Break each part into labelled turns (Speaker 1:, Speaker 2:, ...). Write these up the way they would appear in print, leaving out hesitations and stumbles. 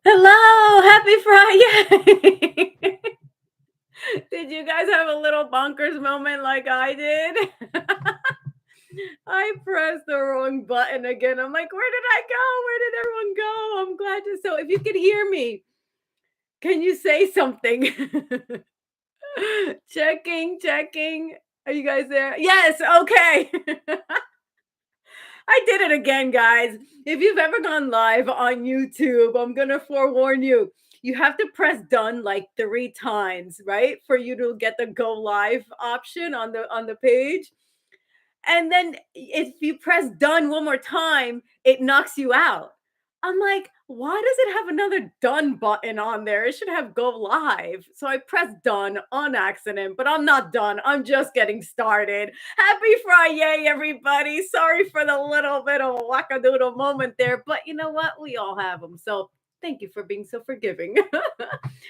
Speaker 1: Hello, happy Friday. Did you guys have a little bonkers moment like I did? I pressed the wrong button again. I'm like, where did I go? Where did everyone go? I'm glad to. So, if you could hear me, can you say something? Checking, checking. Are you guys there? Yes, okay. I did it again, guys. If you've ever gone live on YouTube, I'm going to forewarn you. You have to press done like 3 times, right? For you to get the go live option on the page. And then if you press done one more time, it knocks you out. I'm like, why does it have another done button on there? It should have go live. So I pressed done on accident, but I'm not done. I'm just getting started. Happy Friday, everybody. Sorry for the little bit of wackadoodle moment there, but you know what? We all have them. So thank you for being so forgiving.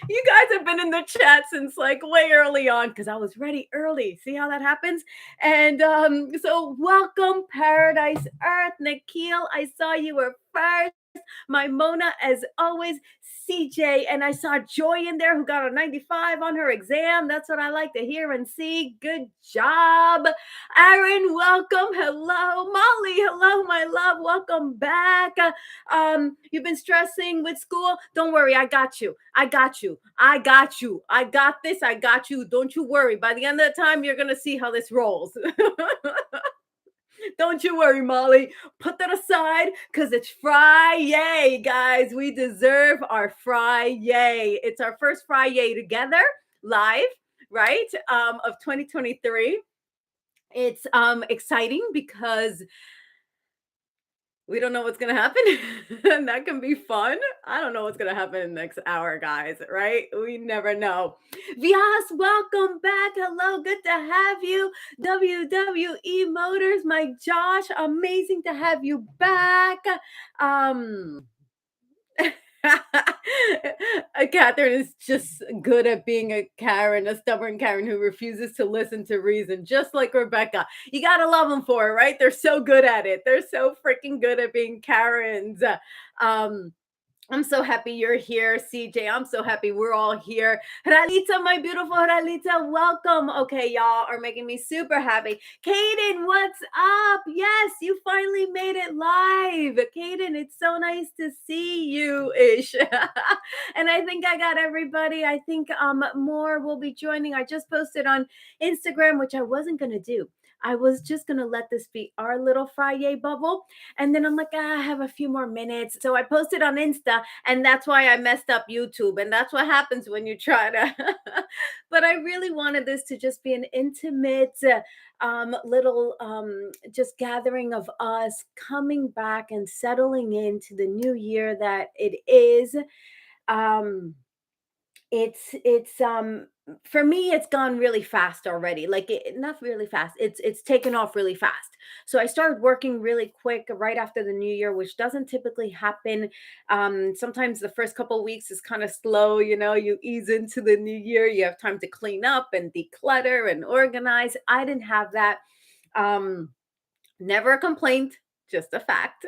Speaker 1: You guys have been in the chat since like way early on because I was ready early. See how that happens? And so welcome, Paradise Earth. Nikhil, I saw you were first. My Mona, as always, CJ, and I saw Joy in there who got a 95 on her exam. That's what I like to hear and see. Good job. Aaron, welcome. Hello. Molly, hello, my love. Welcome back. You've been stressing with school. Don't worry, I got you. I got you. I got you. I got this. I got you. Don't you worry. By the end of the time, you're gonna see how this rolls. Don't you worry, Molly. Put that aside because it's Friday, guys. We deserve our Friday. It's our first Friday together live, right? Of 2023. It's exciting because we don't know what's gonna happen, and that can be fun. I don't know what's gonna happen in the next hour, guys, right? We never know. Vias, welcome back. Hello, good to have you. WWE Motors, my Josh, amazing to have you back. Um, Catherine is just good at being a Karen, a stubborn Karen who refuses to listen to reason, just like Rebecca. You gotta love them for it, right? They're so good at it. They're so freaking good at being Karens. Um, I'm so happy you're here, CJ. I'm so happy we're all here. Ralita, my beautiful Ralita, welcome. Okay, y'all are making me super happy. Kaden, what's up? Yes, you finally made it live. Kaden, it's so nice to see you ish. And I think I got everybody. I think more will be joining. I just posted on Instagram, which I wasn't gonna do. I was just gonna let this be our little Friday bubble. And then I'm like, I have a few more minutes. So I posted on Insta, and that's why I messed up YouTube. And that's what happens when you try to. But I really wanted this to just be an intimate little just gathering of us coming back and settling into the new year that it is. Um, it's for me it's gone really fast already, like not really fast, it's taken off really fast. So I started working really quick right after the new year, which doesn't typically happen. Sometimes the first couple of weeks is kind of slow, you ease into the new year, you have time to clean up and declutter and organize. I didn't have that. um Never a complaint, just a fact.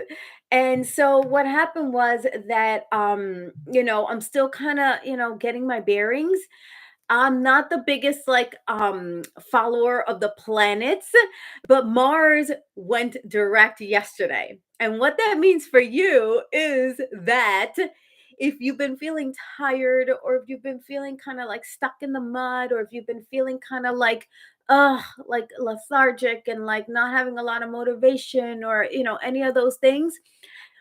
Speaker 1: And so what happened was that I'm still kind of, getting my bearings. I'm not the biggest like follower of the planets, but Mars went direct yesterday. And what that means for you is that if you've been feeling tired, or if you've been feeling kind of like stuck in the mud, or if you've been feeling kind of like lethargic and like not having a lot of motivation, or any of those things,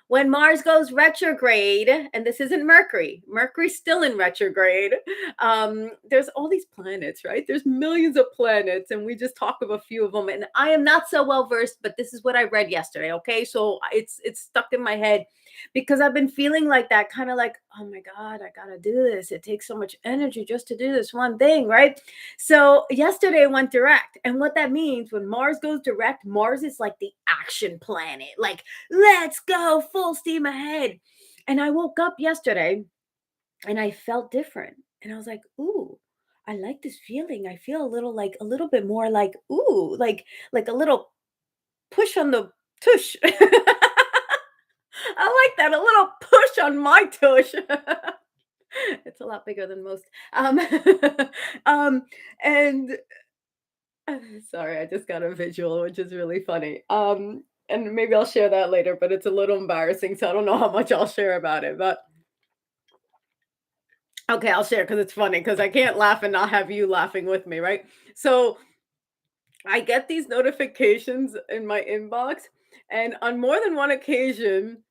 Speaker 1: when Mars goes retrograde, and this isn't Mercury, Mercury's still in retrograde. There's all these planets, right? There's millions of planets, and we just talk of a few of them. And I am not so well versed, but this is what I read yesterday. Okay, so it's stuck in my head because I've been feeling like that, kind of like, oh my God, I gotta do this. It takes so much energy just to do this one thing, right? So yesterday went direct. And what that means, when Mars goes direct, Mars is like the action planet. Like, let's go full steam ahead. And I woke up yesterday and I felt different. And I was like, ooh, I like this feeling. I feel a little bit more like, ooh, like a little push on the tush. I like that. A little tush on my tush. It's a lot bigger than most. Um, and sorry, I just got a visual, which is really funny. And maybe I'll share that later, but it's a little embarrassing, so I don't know how much I'll share about it. But okay, I'll share because it's funny because I can't laugh and not have you laughing with me, right? So I get these notifications in my inbox, and on more than one occasion,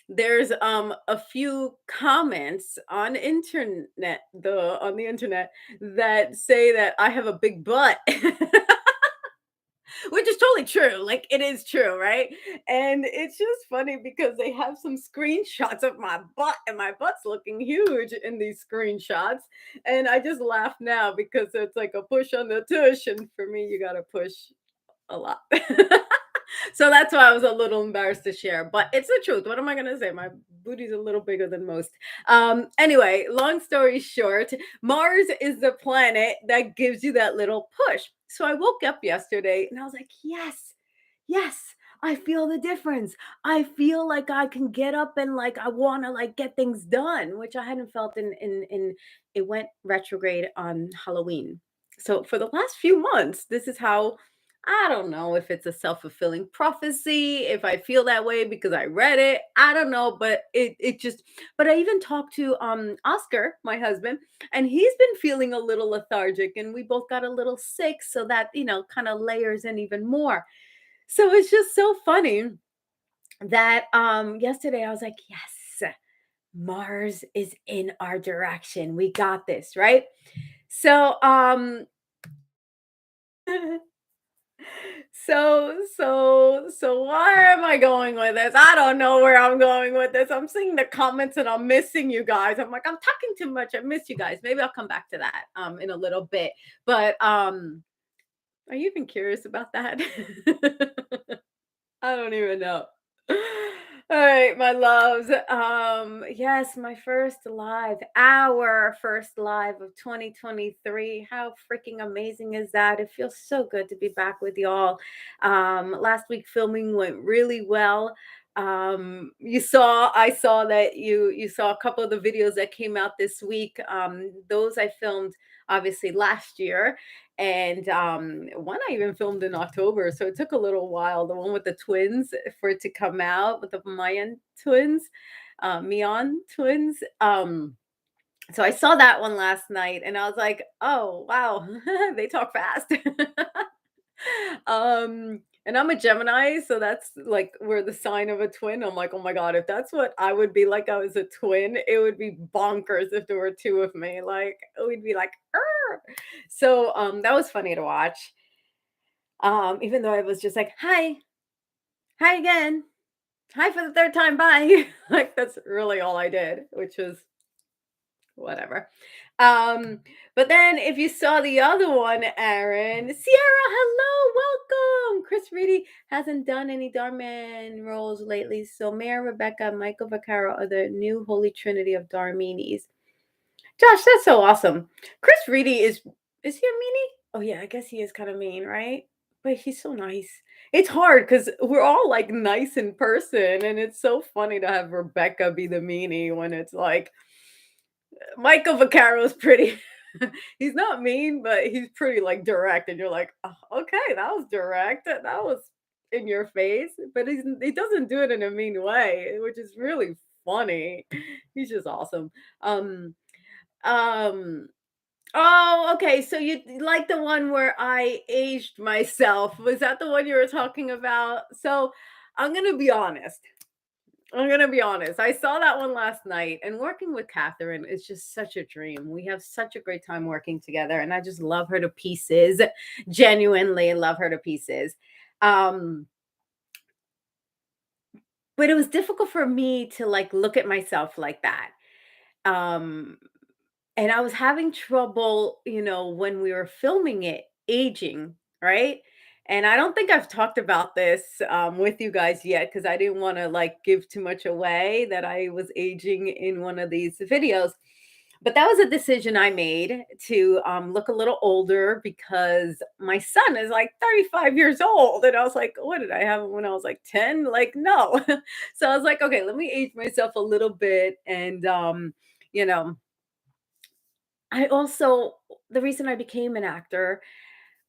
Speaker 1: there's a few comments on the internet that say that I have a big butt. Which is totally true. Like it is true, right? And it's just funny because they have some screenshots of my butt, and my butt's looking huge in these screenshots. And I just laugh now because it's like a push on the tush, and for me, you gotta push a lot. So that's why I was a little embarrassed to share, but it's the truth. What am I gonna say? My booty's a little bigger than most. Anyway, long story short, Mars is the planet that gives you that little push. So I woke up yesterday and I was like, yes, yes, I feel the difference. I feel like I can get up and like I want to like get things done, which I hadn't felt in it went retrograde on Halloween. So for the last few months, this is how I don't know if it's a self-fulfilling prophecy, if I feel that way because I read it. I don't know, but it just but I even talked to Oscar, my husband, and he's been feeling a little lethargic and we both got a little sick, so that, kind of layers in even more. So it's just so funny that yesterday I was like, "Yes, Mars is in our direction. We got this, right?" So so where am I going with this? I don't know where I'm going with this. I'm seeing the comments and I'm missing you guys. I'm like, I'm talking too much. I miss you guys. Maybe I'll come back to that in a little bit. But are you even curious about that? I don't even know. All right, my loves. Yes, my first live of 2023. How freaking amazing is that? It feels so good to be back with y'all. Last week filming went really well. I saw that you saw a couple of the videos that came out this week. Those I filmed obviously last year, and one I even filmed in October, so it took a little while. The one with the twins for it to come out with the Mayan twins, Mian twins. So I saw that one last night, and I was like, "Oh wow, they talk fast." And I'm a Gemini, so that's like we're the sign of a twin. I'm like, oh my God, if that's what I would be like, I was a twin, it would be bonkers if there were two of me. Like we'd be like, "Arr!" So that was funny to watch. Even though I was just like, hi, hi again, hi for the third time, bye. Like that's really all I did, which was whatever. Um, but then if you saw the other one, Aaron, Sierra, hello, welcome. Chris Reedy hasn't done any Darman roles lately, so Mayor Rebecca, Michael Vaccaro are the new holy trinity of Darminis. Josh, that's so awesome. Chris Reedy is he a meanie? Oh yeah, I guess he is kind of mean, right? But he's so nice. It's hard because we're all like nice in person, and it's so funny to have Rebecca be the meanie when it's like Michael Vaccaro's pretty. He's not mean, but he's pretty like direct, and you're like, "Oh, okay, that was direct. That was in your face." But he doesn't do it in a mean way, which is really funny. He's just awesome. Um, um. Oh, okay. So you like the one where I aged myself? Was that the one you were talking about? So I'm gonna be honest. I'm gonna be honest. I saw that one last night, and working with Catherine is just such a dream. We have such a great time working together, and I just love her to pieces. Genuinely love her to pieces. Um, but it was difficult for me to like look at myself like that. Um, and I was having trouble, when we were filming it, aging, right? And I don't think I've talked about this with you guys yet because I didn't want to like give too much away that I was aging in one of these videos. But that was a decision I made to look a little older because my son is like 35 years old. And I was like, what did I have when I was like 10? Like, no. So I was like, okay, let me age myself a little bit. And, you know, I also, the reason I became an actor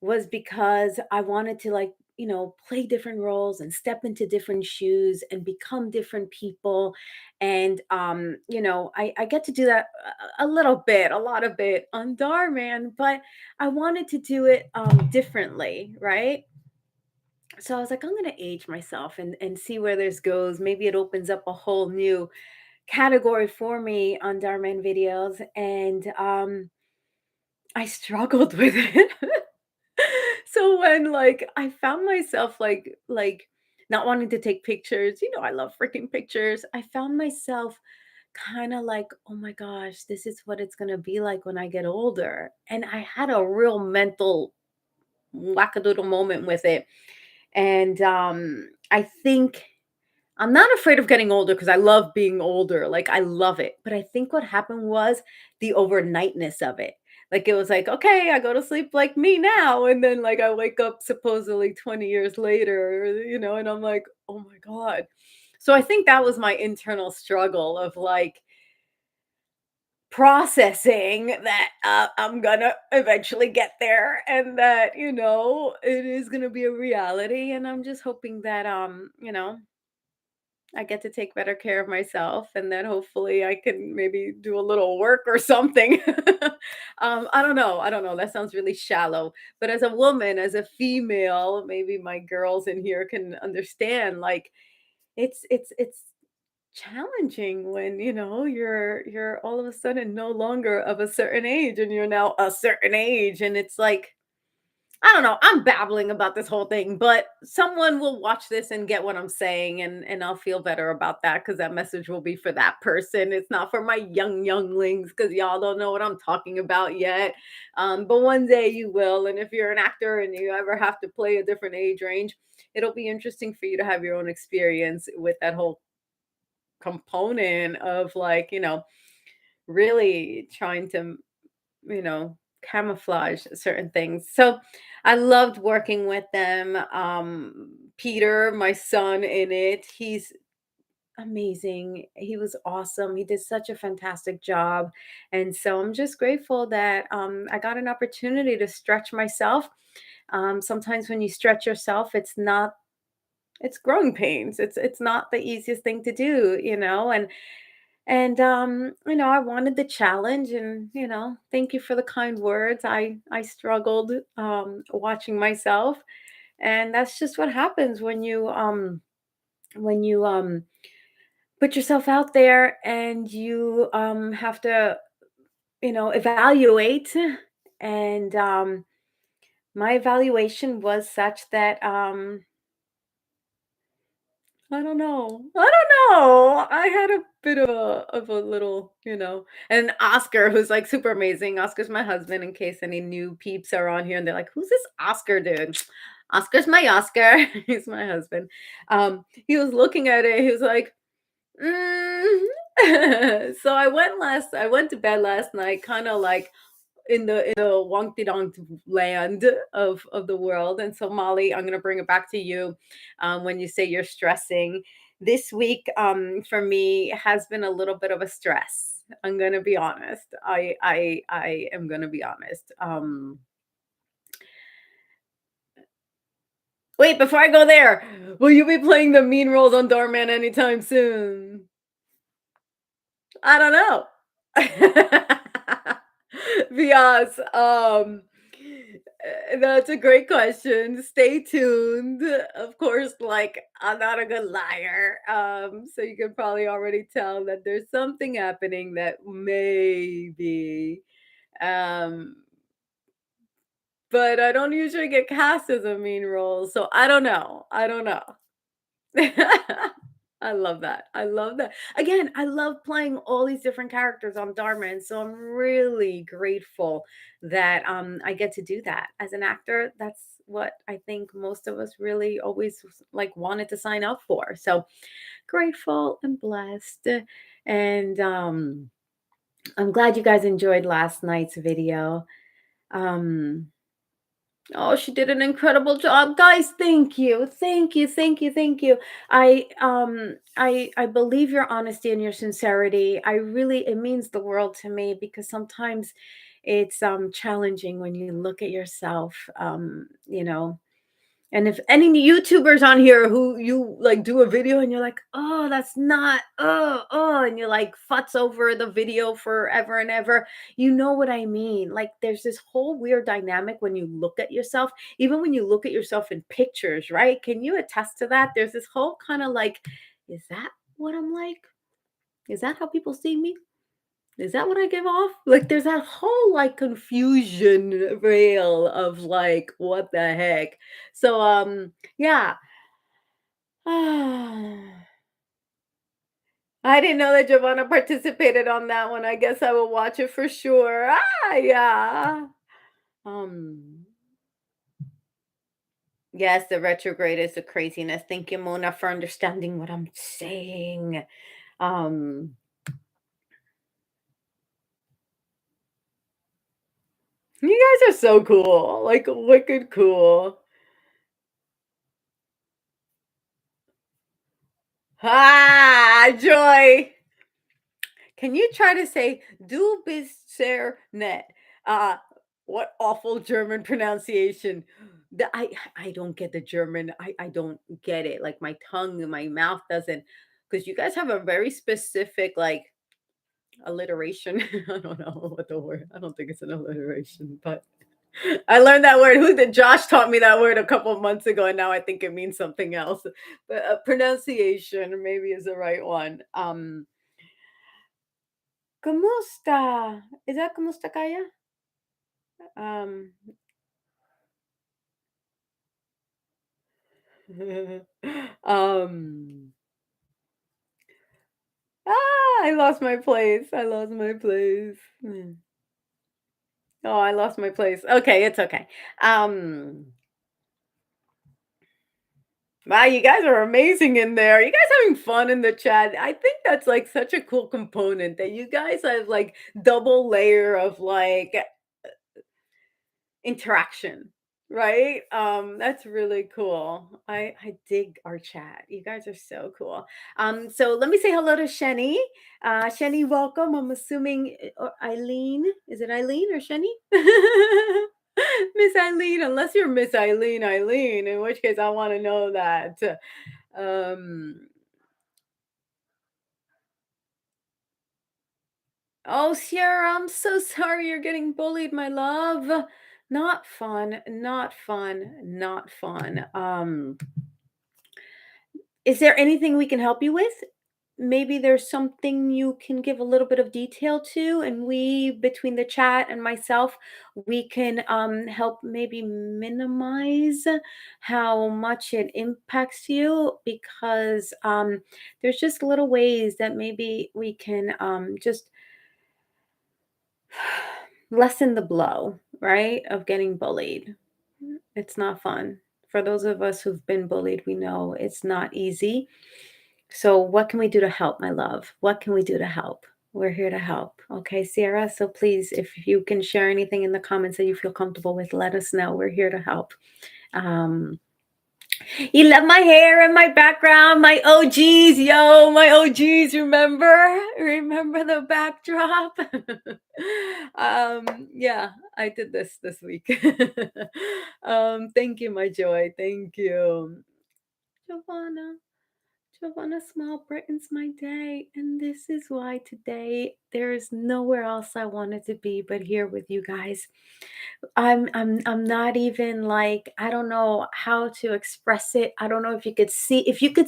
Speaker 1: was because I wanted to like, play different roles and step into different shoes and become different people. And I get to do that a little bit, a lot of it on Dhar, man, but I wanted to do it differently, right? So I was like, I'm gonna age myself and see where this goes. Maybe it opens up a whole new category for me on Dharman videos. And I struggled with it. So when like I found myself like not wanting to take pictures, I love freaking pictures. I found myself kind of like, oh my gosh, this is what it's gonna be like when I get older. And I had a real mental wackadoodle moment with it. And I think I'm not afraid of getting older because I love being older. Like I love it. But I think what happened was the overnightness of it. Like it was like, okay, I go to sleep like me now. And then like I wake up supposedly 20 years later, and I'm like, oh my God. So I think that was my internal struggle of like processing that I'm gonna eventually get there and that, it is gonna be a reality. And I'm just hoping that I get to take better care of myself and then hopefully I can maybe do a little work or something. I don't know. I don't know. That sounds really shallow. But as a woman, as a female, maybe my girls in here can understand like it's challenging when, you're all of a sudden no longer of a certain age and you're now a certain age and it's like I don't know. I'm babbling about this whole thing, but someone will watch this and get what I'm saying, and I'll feel better about that because that message will be for that person. It's not for my younglings because y'all don't know what I'm talking about yet. But one day you will, and if you're an actor and you ever have to play a different age range, it'll be interesting for you to have your own experience with that whole component of like really trying to camouflage certain things. So I loved working with them. Peter, my son in it, he's amazing. He was awesome. He did such a fantastic job. And so I'm just grateful that I got an opportunity to stretch myself. Sometimes when you stretch yourself, it's growing pains. It's not the easiest thing to do, and I wanted the challenge and, thank you for the kind words. I struggled watching myself. And that's just what happens when you put yourself out there and you have to, evaluate. And my evaluation was such that I don't know. I don't know. I had a bit of a little, and Oscar, who's like super amazing. Oscar's my husband, in case any new peeps are on here and they're like, who's this Oscar dude? Oscar's my Oscar. He's my husband. He was looking at it, he was like, mm. So I went to bed last night, kind of like in the wonky donk land of the world. And so Molly, I'm gonna bring it back to you. When you say you're stressing, this week for me has been a little bit of a stress. I'm gonna be honest. I am gonna be honest. Wait, before I go there, will you be playing the mean roles on Doorman anytime soon? I don't know. Because that's a great question. Stay tuned. Of course, like I'm not a good liar. So you can probably already tell that there's something happening that maybe um but I don't usually get cast as a mean role. So I don't know. I don't know. I love that. I love that. Again, I love playing all these different characters on Dharma, so I'm really grateful that I get to do that as an actor. That's what I think most of us really always like wanted to sign up for. So grateful and blessed, and I'm glad you guys enjoyed last night's video. Um, oh, she did an incredible job. Guys, thank you. Thank you. Thank you. Thank you. I believe your honesty and your sincerity. I really it means the world to me because sometimes it's challenging when you look at yourself, and if any YouTubers on here who you like do a video and you're like, oh, that's not, and you like futz over the video forever and ever, you know what I mean? Like, there's this whole weird dynamic when you look at yourself, even when you look at yourself in pictures, right? Can you attest to that? There's this whole kind of like, is that what I'm like? Is that how people see me? Is that what I give off? Like, there's that whole, like, confusion veil of, like, what the heck? So, yeah. I didn't know that Giovanna participated on that one. I guess I will watch it for sure. Yeah. Um, yes, the retrograde is the craziness. Thank you, Mona, for understanding what I'm saying. Um, you guys are so cool, like, wicked cool. Joy. Can you try to say "Du bist sehr nett"? Uh, what awful German pronunciation. I don't get the German. I don't get it. Like my tongue and my mouth doesn't. Because you guys have a very specific like alliteration. I don't know what the word. I don't think it's an alliteration, but I learned that word. Who did Josh taught me that word a couple of months ago, and now I think it means something else. But pronunciation maybe is the right one. Kumusta? Is that kumusta kaya? Um, um, I lost my place. I lost my place. Oh, I lost my place. Okay, it's okay. Um, wow, you guys are amazing in there. You guys having fun in the chat. I think that's like such a cool component that you guys have like double layer of like interaction, right? That's really cool. I dig our chat. You guys are so cool. So let me say hello to Shenny. Shenny, welcome. I'm assuming Eileen. Is it Eileen or Shenny? Miss Eileen, unless you're Miss Eileen, in which case I want to know that. Um, oh, Sierra, I'm so sorry you're getting bullied, my love. Not fun, not fun, not fun. Is there anything we can help you with? Maybe there's something you can give a little bit of detail to, and we, between the chat and myself, we can help maybe minimize how much it impacts you because there's just little ways that maybe we can just lessen the blow, right, of getting bullied. It's not fun. For those of us who've been bullied, we know it's not easy. So, what can we do to help, my love? What can we do to help? We're here to help. Okay, Sierra. So, please, if you can share anything in the comments that you feel comfortable with, let us know. We're here to help. Um, you love my hair and my background, my OGs, yo, my OGs. Remember the backdrop. Yeah, I did this week. Thank you, my joy. Thank you, Giovanna. Giovanna Small brightens my day, and this is why today there is nowhere else I wanted to be but here with you guys. I'm not even like I don't know how to express it. I don't know if you could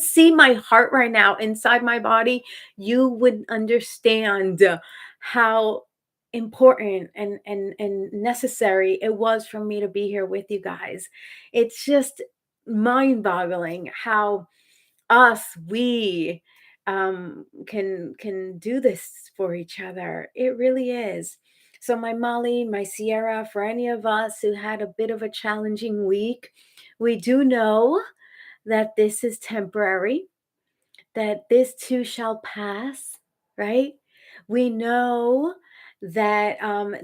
Speaker 1: see my heart right now inside my body, you would understand how important and necessary it was for me to be here with you guys. It's just mind-boggling how we can do this for each other. It really is. So my Molly, my Sierra, for any of us who had a bit of a challenging week, we do know that this is temporary, that this too shall pass, right? We know that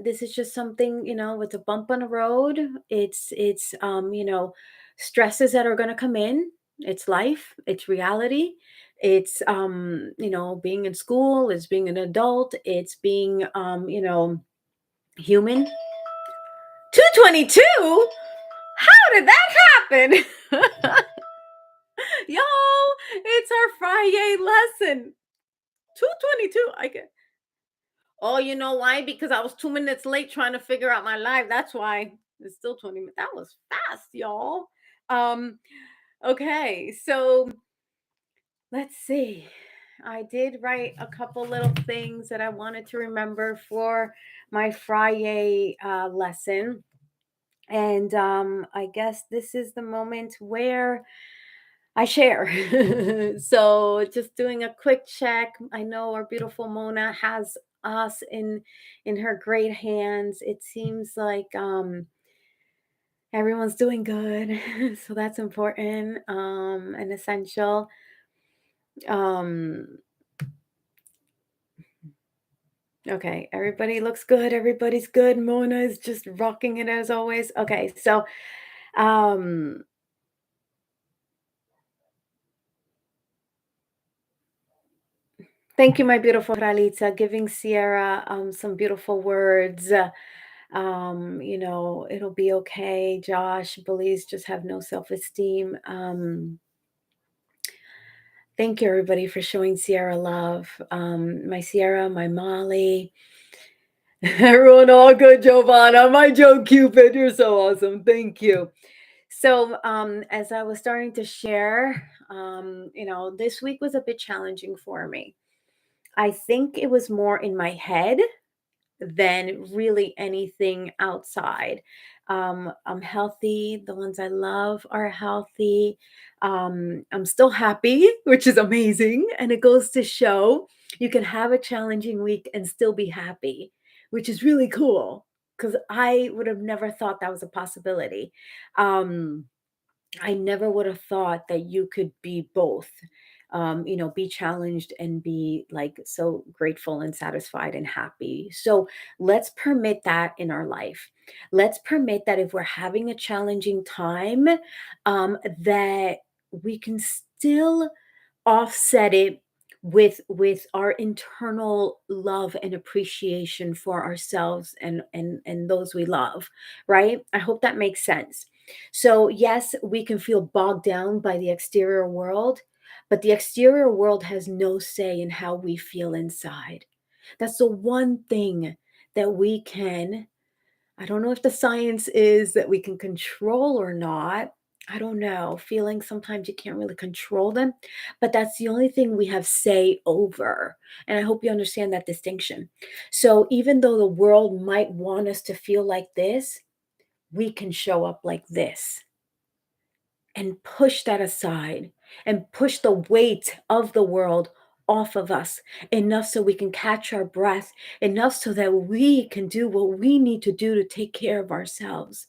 Speaker 1: this is just something, it's a bump on the road. It's stresses that are going to come in. It's life, it's reality. It's being in school, it's being an adult, it's being human. 222? How did that happen? Yo, it's our Friday lesson. 222. I get. Oh, you know why? Because I was 2 minutes late trying to figure out my live. That's why it's still 20 minutes. That was fast, y'all. Um, okay, so let's see. I did write a couple little things that I wanted to remember for my Friday lesson. And I guess this is the moment where I share. So just doing a quick check. I know our beautiful Mona has us in her great hands. It seems like everyone's doing good. So that's important and essential. Um okay, everybody looks good. Everybody's good. Mona is just rocking it as always. Okay, so um thank you, my beautiful Ralitza, giving Sierra some beautiful words. It'll be okay. Josh believes just have no self-esteem. Thank you, everybody, for showing Sierra love. My Sierra, my Molly, everyone, all good, Giovanna, my Joe Cupid, you're so awesome. Thank you. So, as I was starting to share, this week was a bit challenging for me. I think it was more in my head than really anything outside. I'm healthy. The ones I love are healthy. I'm still happy, which is amazing. And it goes to show you can have a challenging week and still be happy, which is really cool because I would have never thought that was a possibility. Um, I never would have thought that you could be both, be challenged and be like so grateful and satisfied and happy. So let's permit that in our life. Let's permit that if we're having a challenging time, that we can still offset it with our internal love and appreciation for ourselves and those we love, right? I hope that makes sense. So yes, we can feel bogged down by the exterior world, but the exterior world has no say in how we feel inside. That's the one thing that we can, I don't know if the science is that we can control or not. I don't know. Feelings, sometimes you can't really control them, but that's the only thing we have say over. And I hope you understand that distinction. So even though the world might want us to feel like this, we can show up like this and push that aside and push the weight of the world off of us enough so we can catch our breath, enough so that we can do what we need to do to take care of ourselves.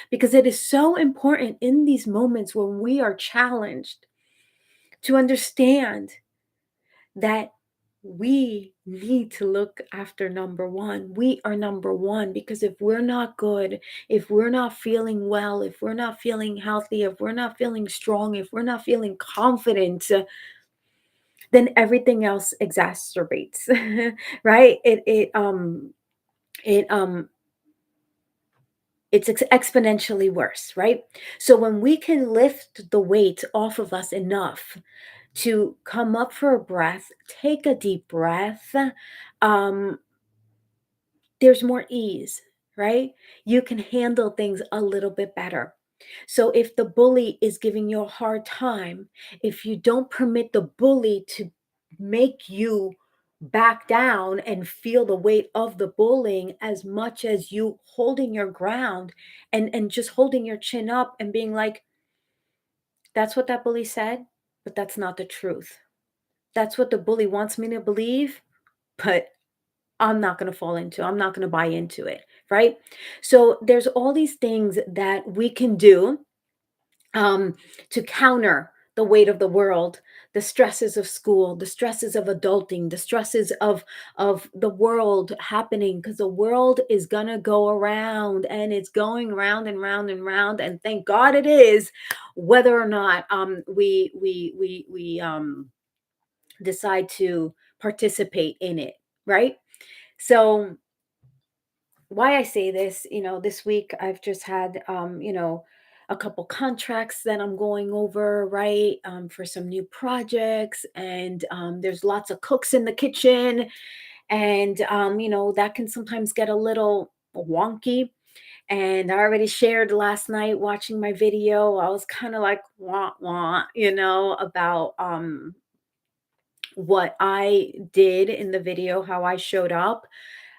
Speaker 1: Because it is so important in these moments when we are challenged to understand that we need to look after number one. We are number one because if we're not good, if we're not feeling well, if we're not feeling healthy, if we're not feeling strong, if we're not feeling confident, then everything else exacerbates, right? It it's exponentially worse, right? So when we can lift the weight off of us enough to come up for a breath, take a deep breath, um, there's more ease, right? You can handle things a little bit better. So if the bully is giving you a hard time, if you don't permit the bully to make you back down and feel the weight of the bullying as much as you holding your ground and just holding your chin up and being like, that's what that bully said, but that's not the truth. That's what the bully wants me to believe, but I'm not going to fall into. I'm not going to buy into it, right? So there's all these things that we can do um, to counter the weight of the world the stresses of school, the stresses of adulting, the stresses of the world happening, because the world is gonna go around, and it's going round and round and round, and thank God it is, whether or not we decide to participate in it, right? So why I say this, this week I've just had, a couple contracts that I'm going over, right, for some new projects, and there's lots of cooks in the kitchen, and that can sometimes get a little wonky. And I already shared last night watching my video. I was kind of like wah wah, about what I did in the video, how I showed up.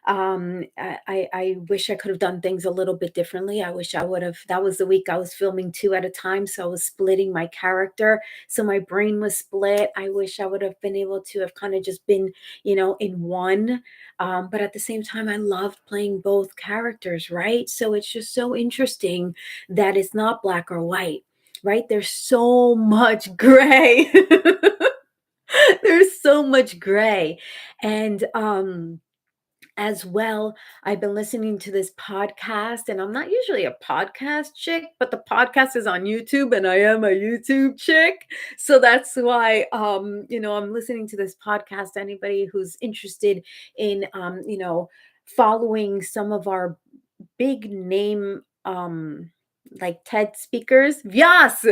Speaker 1: I wish I could have done things a little bit differently. I wish I would have. That was the week I was filming two at a time, so I was splitting my character, so my brain was split. I wish I would have been able to have kind of just been, in one. But at the same time, I loved playing both characters, right? So it's just so interesting that it's not black or white, right? There's so much gray. There's so much gray. And as well, I've been listening to this podcast, and I'm not usually a podcast chick, but the podcast is on YouTube, and I am a YouTube chick. So that's why, I'm listening to this podcast. Anybody who's interested in, following some of our big name, like TED speakers. Yes,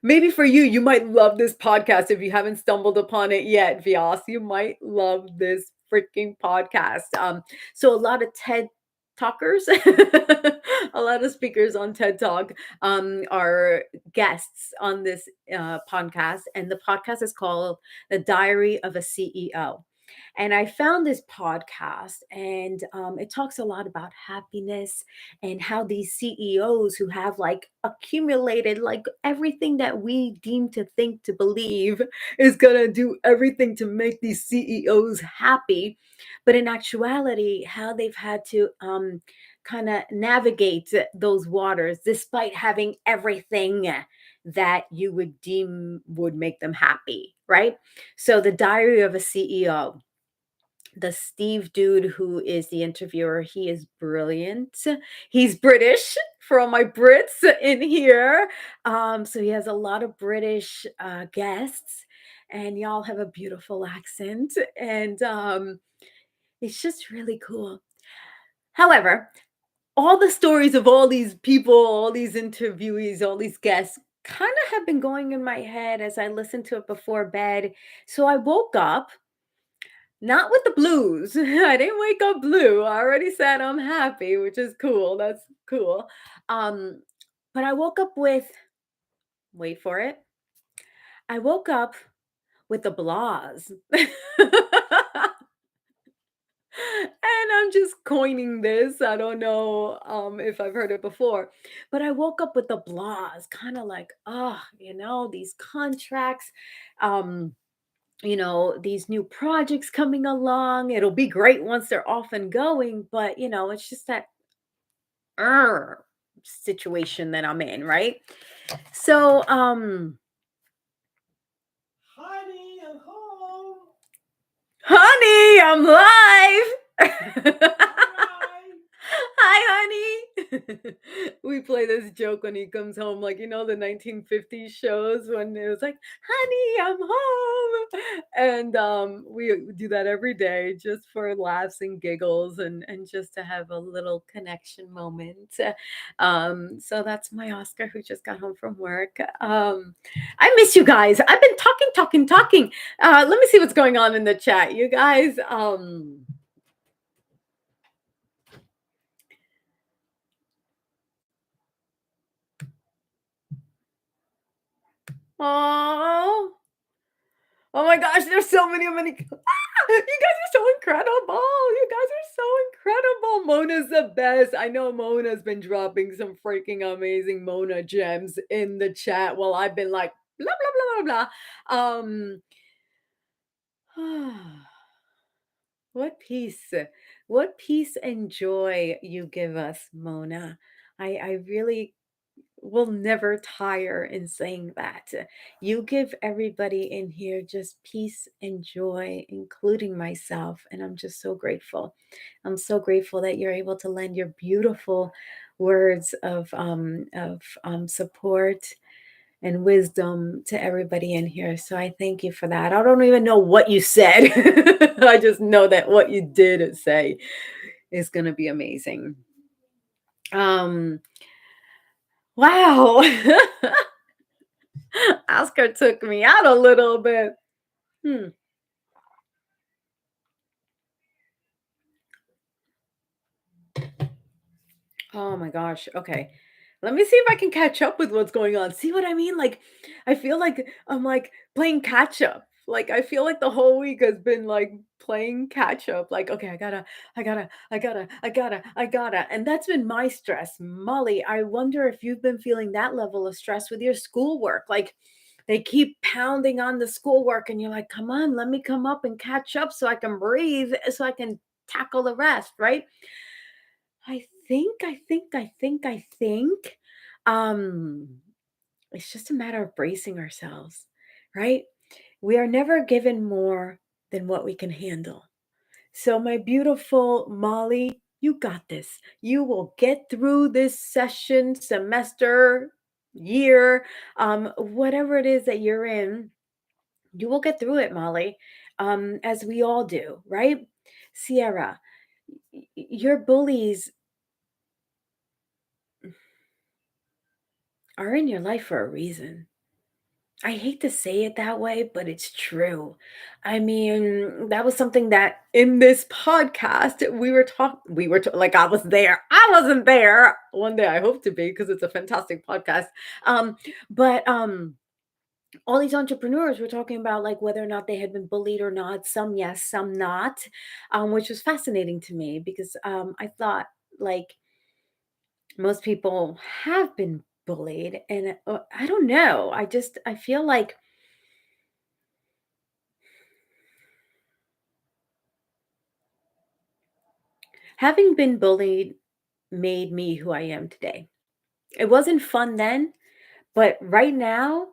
Speaker 1: maybe for you, you might love this podcast if you haven't stumbled upon it yet. Vyas, you might love this freaking podcast. So a lot of TED talkers, a lot of speakers on TED Talk, are guests on this podcast, and the podcast is called "The Diary of a CEO." And I found this podcast, and it talks a lot about happiness and how these CEOs who have like accumulated like everything that we deem to think to believe is going to do everything to make these CEOs happy. But in actuality, how they've had to kind of navigate those waters despite having everything that you would deem would make them happy, right? So, the diary of a CEO, the Steve dude who is the interviewer, he is brilliant. He's British, for all my Brits in here. So he has a lot of British guests, and y'all have a beautiful accent, and it's just really cool. However, all the stories of all these people, all these interviewees, all these guests kind of have been going in my head as I listened to it before bed. So I woke up not with the blues. I didn't wake up blue. I already said I'm happy, which is cool. That's cool. Um, but I woke up with, wait for it. I woke up with the blahs. And I'm just coining this. I don't know if I've heard it before, but I woke up with the blahs, kind of like, these contracts. Um, these new projects coming along. It'll be great once they're off and going, but it's just that situation that I'm in, right? So,
Speaker 2: Honey, I'm home.
Speaker 1: honey, I'm live.
Speaker 2: Hi.
Speaker 1: Hi, honey. We play this joke when he comes home, like the 1950s shows when it was like, "Honey, I'm home," and we do that every day just for laughs and giggles, and just to have a little connection moment. So that's my Oscar who just got home from work. I miss you guys. I've been talking, talking, talking. Let me see what's going on in the chat, you guys. Oh, oh my gosh, there's so many. You guys are so incredible. You guys are so incredible. Mona's the best. I know Mona's been dropping some freaking amazing Mona gems in the chat while I've been like blah blah blah blah blah. What peace, what peace and joy you give us, Mona. I really will never tire in saying that. You give everybody in here just peace and joy, including myself. And I'm just so grateful. I'm so grateful that you're able to lend your beautiful words of support and wisdom to everybody in here. So I thank you for that. I don't even know what you said. I just know that what you did say is going to be amazing. Um, wow. Oscar took me out a little bit. Hmm. Oh my gosh. Okay. Let me see if I can catch up with what's going on. See what I mean? Like, I feel like I'm like playing catch up. Like, I feel like the whole week has been like playing catch up. Like, okay, I gotta. And that's been my stress. Molly, I wonder if you've been feeling that level of stress with your schoolwork. Like, they keep pounding on the schoolwork, and you're like, come on, let me come up and catch up so I can breathe, so I can tackle the rest, right? I think, um, it's just a matter of bracing ourselves, right? We are never given more than what we can handle. So, my beautiful Molly, you got this. You will get through this session, semester, year, whatever it is that you're in. You will get through it, Molly, as we all do, right? Sierra, your bullies are in your life for a reason. I hate to say it that way, but it's true. I mean, that was something that in this podcast like I was there. I wasn't there. One day I hope to be because it's a fantastic podcast. Um but all these entrepreneurs were talking about like whether or not they had been bullied or not. Some yes, some not. Which was fascinating to me because I thought like most people have been bullied and I don't know. I feel like having been bullied made me who I am today. It wasn't fun then, but right now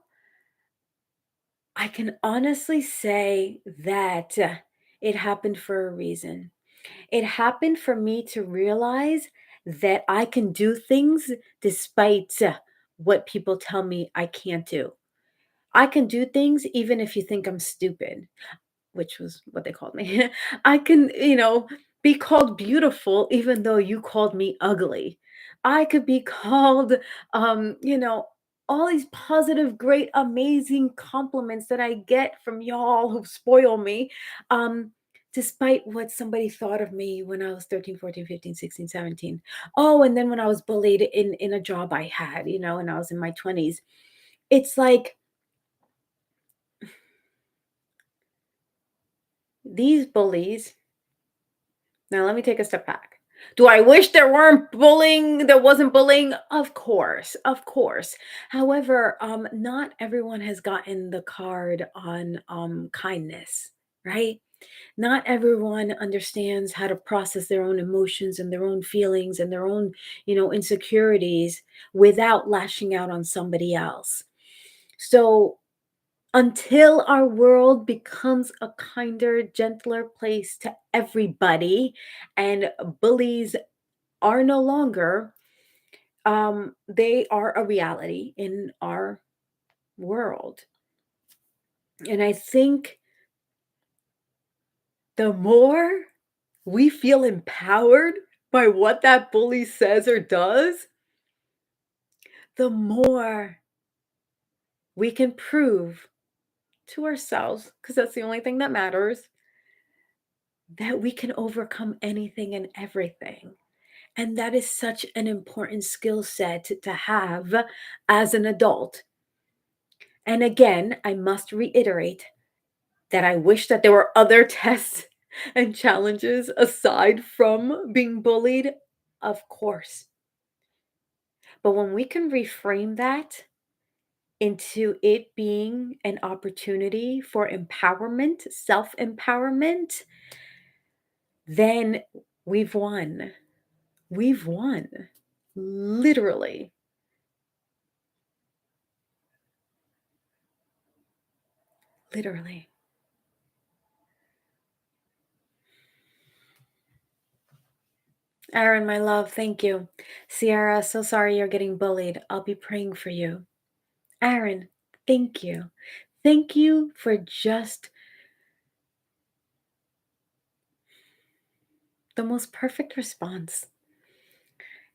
Speaker 1: I can honestly say that it happened for a reason. It happened for me to realize that I can do things despite what people tell me I can't do. I can do things even if you think I'm stupid, which was what they called me. I can, be called beautiful even though you called me ugly. I could be called, all these positive, great, amazing compliments that I get from y'all who spoil me, despite what somebody thought of me when I was 13, 14, 15, 16, 17. Oh, and then when I was bullied in a job I had, and I was in my 20s. It's like these bullies. Now let me take a step back. Do I wish there wasn't bullying? Of course, of course. However, not everyone has gotten the card on kindness, right? Not everyone understands how to process their own emotions and their own feelings and their own, insecurities without lashing out on somebody else. So until our world becomes a kinder, gentler place to everybody and bullies are no longer, they are a reality in our world. And I think the more we feel empowered by what that bully says or does, the more we can prove to ourselves, because that's the only thing that matters, that we can overcome anything and everything. And that is such an important skill set to have as an adult. And again, I must reiterate that I wish that there were other tests and challenges aside from being bullied, of course. But when we can reframe that into it being an opportunity for empowerment, self empowerment, then we've won. We've won. Literally. literally. Aaron, my love, thank you. Sierra, so sorry you're getting bullied. I'll be praying for you. Aaron, thank you. Thank you for just the most perfect response.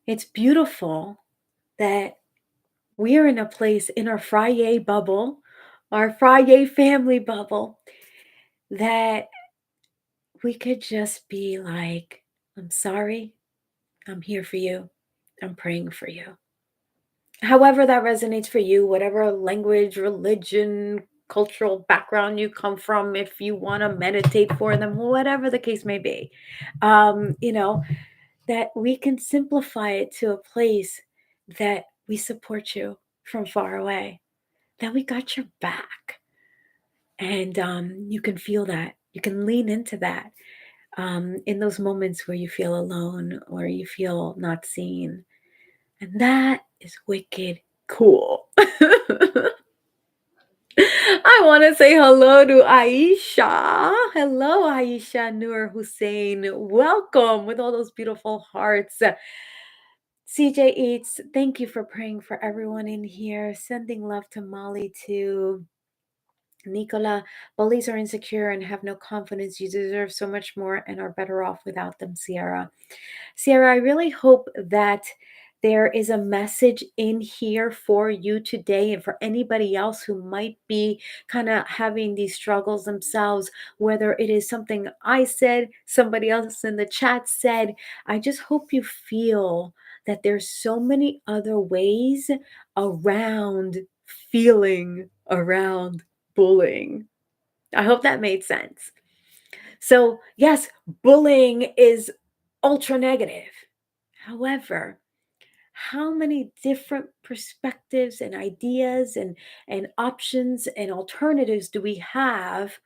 Speaker 1: It's beautiful that we're in a place in our Friday bubble, our Friday family bubble, that we could just be like, I'm sorry, I'm here for you, I'm praying for you. However, that resonates for you, whatever language, religion, cultural background you come from, if you want to meditate for them, whatever the case may be, you know, that we can simplify it to a place that we support you from far away, that we got your back. And you can feel that. You can lean into that in those moments where you feel alone or you feel not seen. And that is wicked cool. I want to say hello to Aisha. Hello, Aisha Noor Hussein. Welcome with all those beautiful hearts. CJ Eats, thank you for praying for everyone in here. Sending love to Molly too. Nicola, bullies are insecure and have no confidence. You deserve so much more and are better off without them, Sierra. Sierra, I really hope that there is a message in here for you today and for anybody else who might be kind of having these struggles themselves, whether it is something I said, somebody else in the chat said. I just hope you feel that there's so many other ways around feeling around bullying. I hope that made sense. So, yes, bullying is ultra negative. However, how many different perspectives and ideas and options and alternatives do we have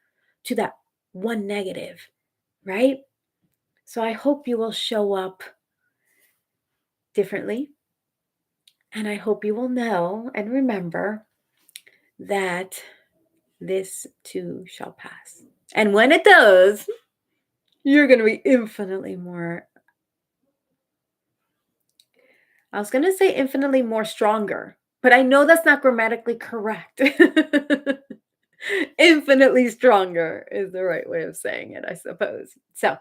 Speaker 1: to that one negative, right? So I hope you will show up differently. And I hope you will know and remember that this too shall pass. And when it does, you're going to be infinitely more, I was going to say infinitely more stronger, but I know that's not grammatically correct. Infinitely stronger is the right way of saying it, I suppose. So,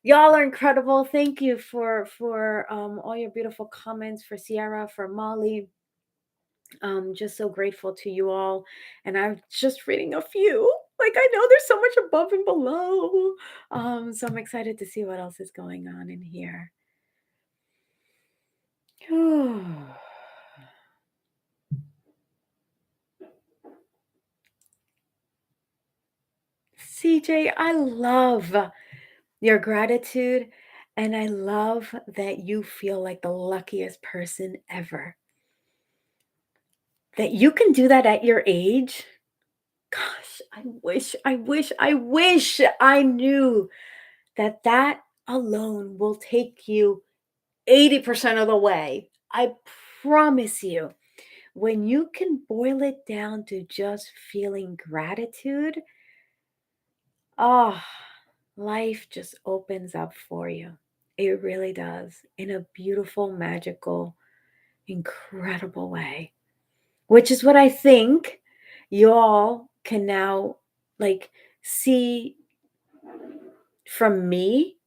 Speaker 1: y'all are incredible. Thank you for all your beautiful comments, for Sierra, for Molly. Just so grateful to you all. And I'm just reading a few. Like I know there's so much above and below. So I'm excited to see what else is going on in here. CJ, I love your gratitude. And I love that you feel like the luckiest person ever. That you can do that at your age. Gosh, I wish I knew that that alone will take you 80% of the way. I promise you, when you can boil it down to just feeling gratitude, oh, life just opens up for you. It really does in a beautiful, magical, incredible way, which is what I think y'all can now like see from me,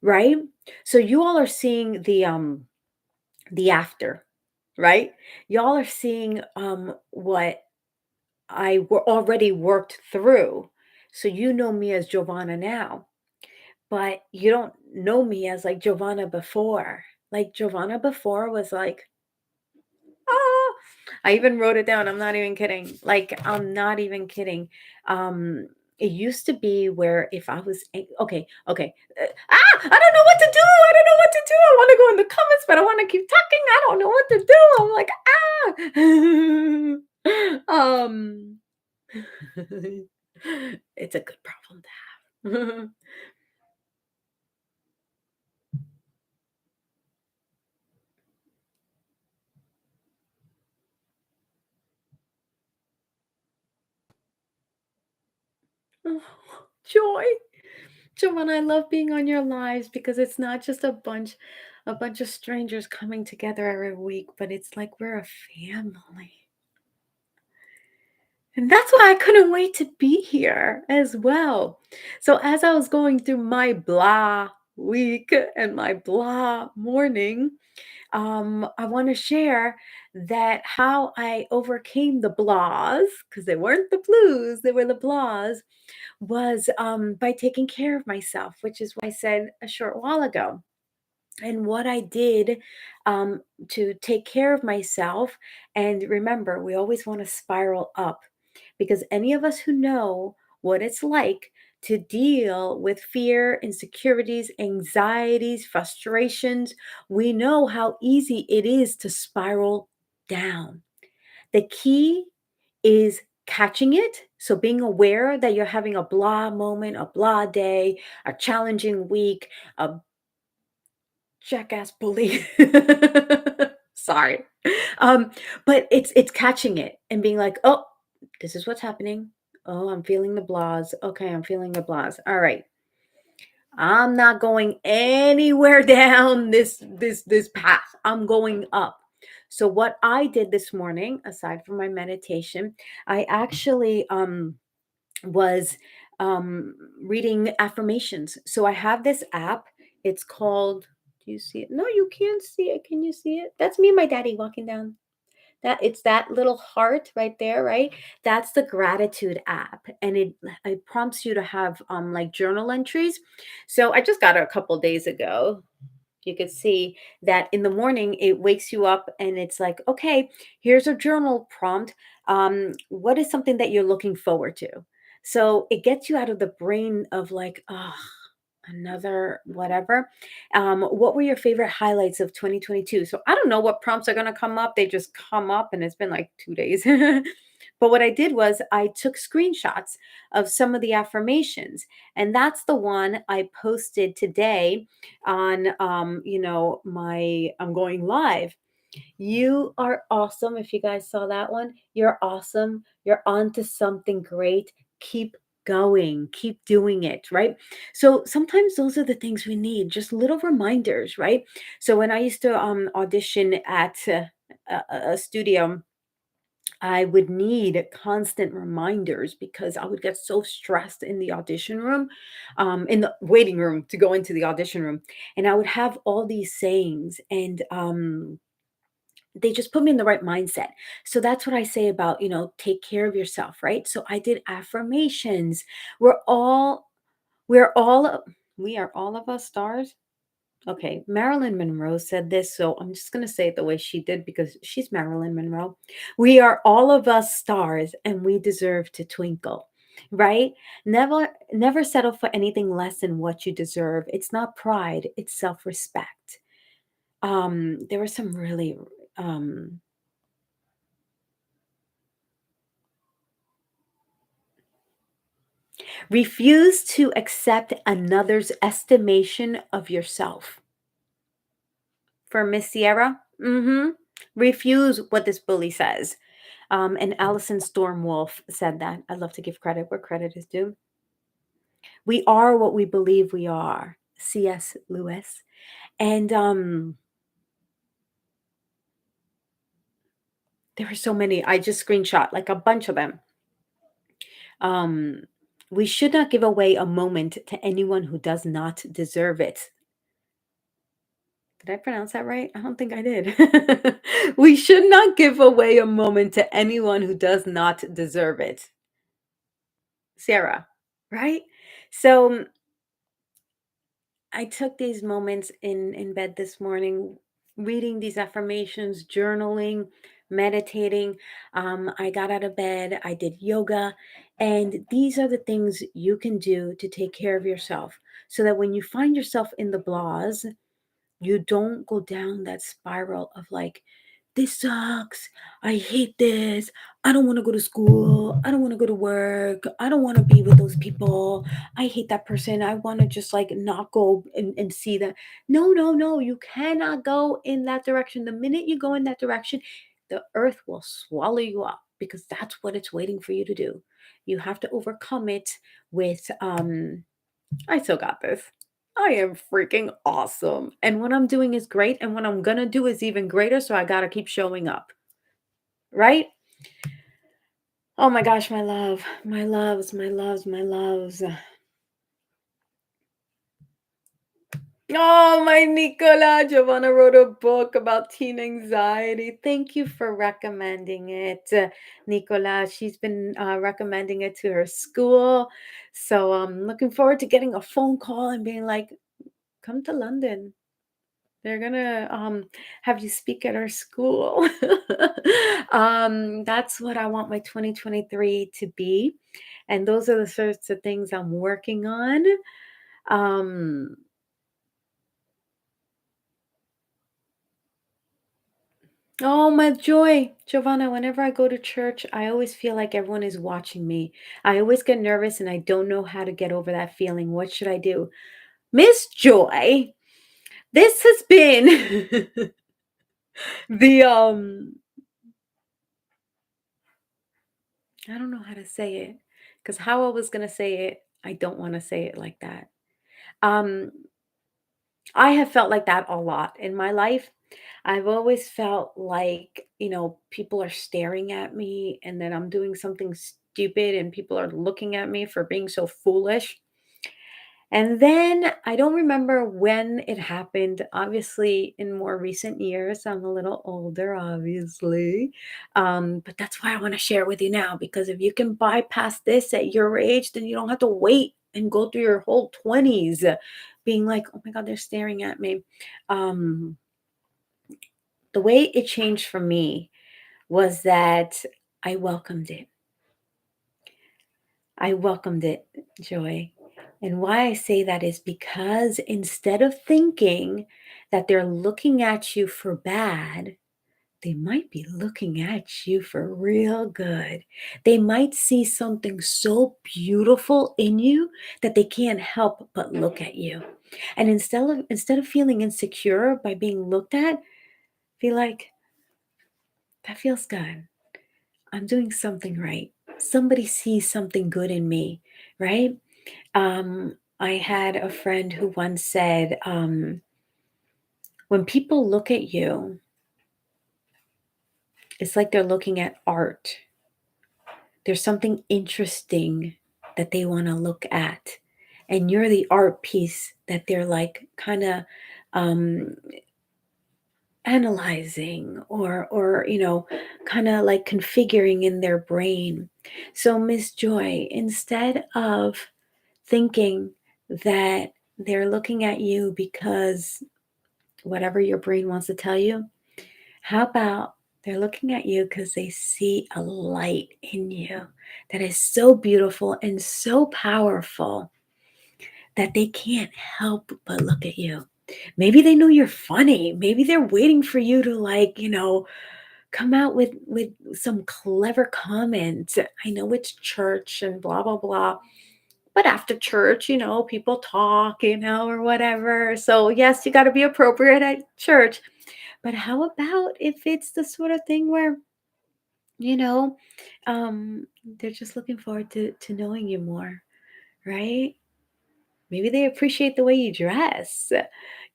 Speaker 1: right? So you all are seeing the after, right? Y'all are seeing what already worked through. So you know me as Giovanna now, but you don't know me as like Giovanna before. Like Giovanna before was like, ah, I even wrote it down. I'm not even kidding. Like, I'm not even kidding. It used to be where if I was okay. I don't know what to do. I don't know what to do. I want to go in the comments, but I want to keep talking. I don't know what to do. I'm like, it's a good problem to have. Oh, joy. Joanna, I love being on your lives because it's not just a bunch of strangers coming together every week, but it's like we're a family. And that's why I couldn't wait to be here as well. So as I was going through my blah week and my blah morning, I want to share that how I overcame the blahs, because they weren't the blues, they were the blahs, was by taking care of myself, which is what I said a short while ago. And what I did to take care of myself. And remember, we always want to spiral up because any of us who know what it's like to deal with fear, insecurities, anxieties, frustrations, we know how easy it is to spiral down. The key is catching it. So being aware that you're having a blah moment, a blah day, a challenging week, a jackass bully. Sorry. But it's catching it and being like, oh, this is what's happening. Oh, I'm feeling the blahs. Okay, I'm feeling the blahs. All right. I'm not going anywhere down this path. I'm going up. So what I did this morning, aside from my meditation, I actually was reading affirmations. So I have this app. It's called, do you see it? No, you can't see it. Can you see it? That's me and my daddy walking down. That it's that little heart right there, right? That's the gratitude app. And it prompts you to have like journal entries. So I just got it a couple days ago. You could see that in the morning it wakes you up and it's like, okay, here's a journal prompt. What is something that you're looking forward to? So it gets you out of the brain of like, oh, another whatever. What were your favorite highlights of 2022? So I don't know what prompts are going to come up. They just come up and it's been like 2 days. But what I did was I took screenshots of some of the affirmations, and that's the one I posted today on my I'm going live. You are awesome. If you guys saw that one, you're awesome. You're on to something great. Keep going, keep doing it, right? So sometimes those are the things we need, just little reminders, right? So when I used to audition at a studio, I would need constant reminders because I would get so stressed in the audition room, in the waiting room to go into the audition room. And I would have all these sayings, and they just put me in the right mindset. So that's what I say about, take care of yourself, right? So I did affirmations. We're all, we're all, we are all of us stars. Okay, Marilyn Monroe said this, so I'm just going to say it the way she did because she's Marilyn Monroe. We are all of us stars and we deserve to twinkle, right? Never settle for anything less than what you deserve. It's not pride, it's self-respect. There were some really um refuse to accept another's estimation of yourself. For Miss Sierra, refuse what this bully says. And Allison Stormwolf said that. I love to give credit where credit is due. We are what we believe we are. C.S. Lewis. And there were so many. I just screenshot like a bunch of them. Um, we should not give away a moment to anyone who does not deserve it. Did I pronounce that right? I don't think I did. We should not give away a moment to anyone who does not deserve it. Sarah, right? So I took these moments in bed this morning, reading these affirmations, journaling, meditating. I got out of bed, I did yoga, and these are the things you can do to take care of yourself so that when you find yourself in the blahs, you don't go down that spiral of like, this sucks. I hate this. I don't want to go to school. I don't want to go to work. I don't want to be with those people. I hate that person. I want to just like not go and see them. No, no, no. You cannot go in that direction. The minute you go in that direction, the earth will swallow you up. because that's what it's waiting for you to do. You have to overcome it with, I still got this. I am freaking awesome. And what I'm doing is great. And what I'm going to do is even greater. So I got to keep showing up. Right? Oh my gosh, my love, my loves, my loves, my loves. Oh, my Nicola. Giovanna wrote a book about teen anxiety. Thank you for recommending it, Nicola. She's been recommending it to her school. So I'm looking forward to getting a phone call and being like, come to London. They're gonna have you speak at our school. That's what I want my 2023 to be. And those are the sorts of things I'm working on. Um, oh, my joy, Giovanna. Whenever I go to church, I always feel like everyone is watching me. I always get nervous and I don't know how to get over that feeling. What should I do? Miss Joy, this has been the I don't know how to say it because how I was going to say it, I don't want to say it like that. Um, I have felt like that a lot in my life. I've always felt like, people are staring at me and that I'm doing something stupid and people are looking at me for being so foolish. And then I don't remember when it happened. Obviously, in more recent years, I'm a little older, obviously. But that's why I want to share it with you now because if you can bypass this at your age, then you don't have to wait and go through your whole 20s being like, oh my God, they're staring at me. Um, the way it changed for me was that I welcomed it. I welcomed it, Joy. And why I say that is because instead of thinking that they're looking at you for bad, they might be looking at you for real good. They might see something so beautiful in you that they can't help but look at you. And instead of feeling insecure by being looked at, feel like that feels good. I'm doing something right. Somebody sees something good in me, right? I had a friend who once said, when people look at you, it's like they're looking at art. There's something interesting that they want to look at. And you're the art piece that they're like kind of um, analyzing or kind of like configuring in their brain. So, Miss Joy, instead of thinking that they're looking at you because whatever your brain wants to tell you, how about they're looking at you because they see a light in you that is so beautiful and so powerful that they can't help but look at you. Maybe they know you're funny. Maybe they're waiting for you to come out with some clever comment. I know it's church and blah blah blah. But after church, people talk, or whatever. So, yes, you got to be appropriate at church. But how about if it's the sort of thing where, you know, they're just looking forward to knowing you more, right? Maybe they appreciate the way you dress.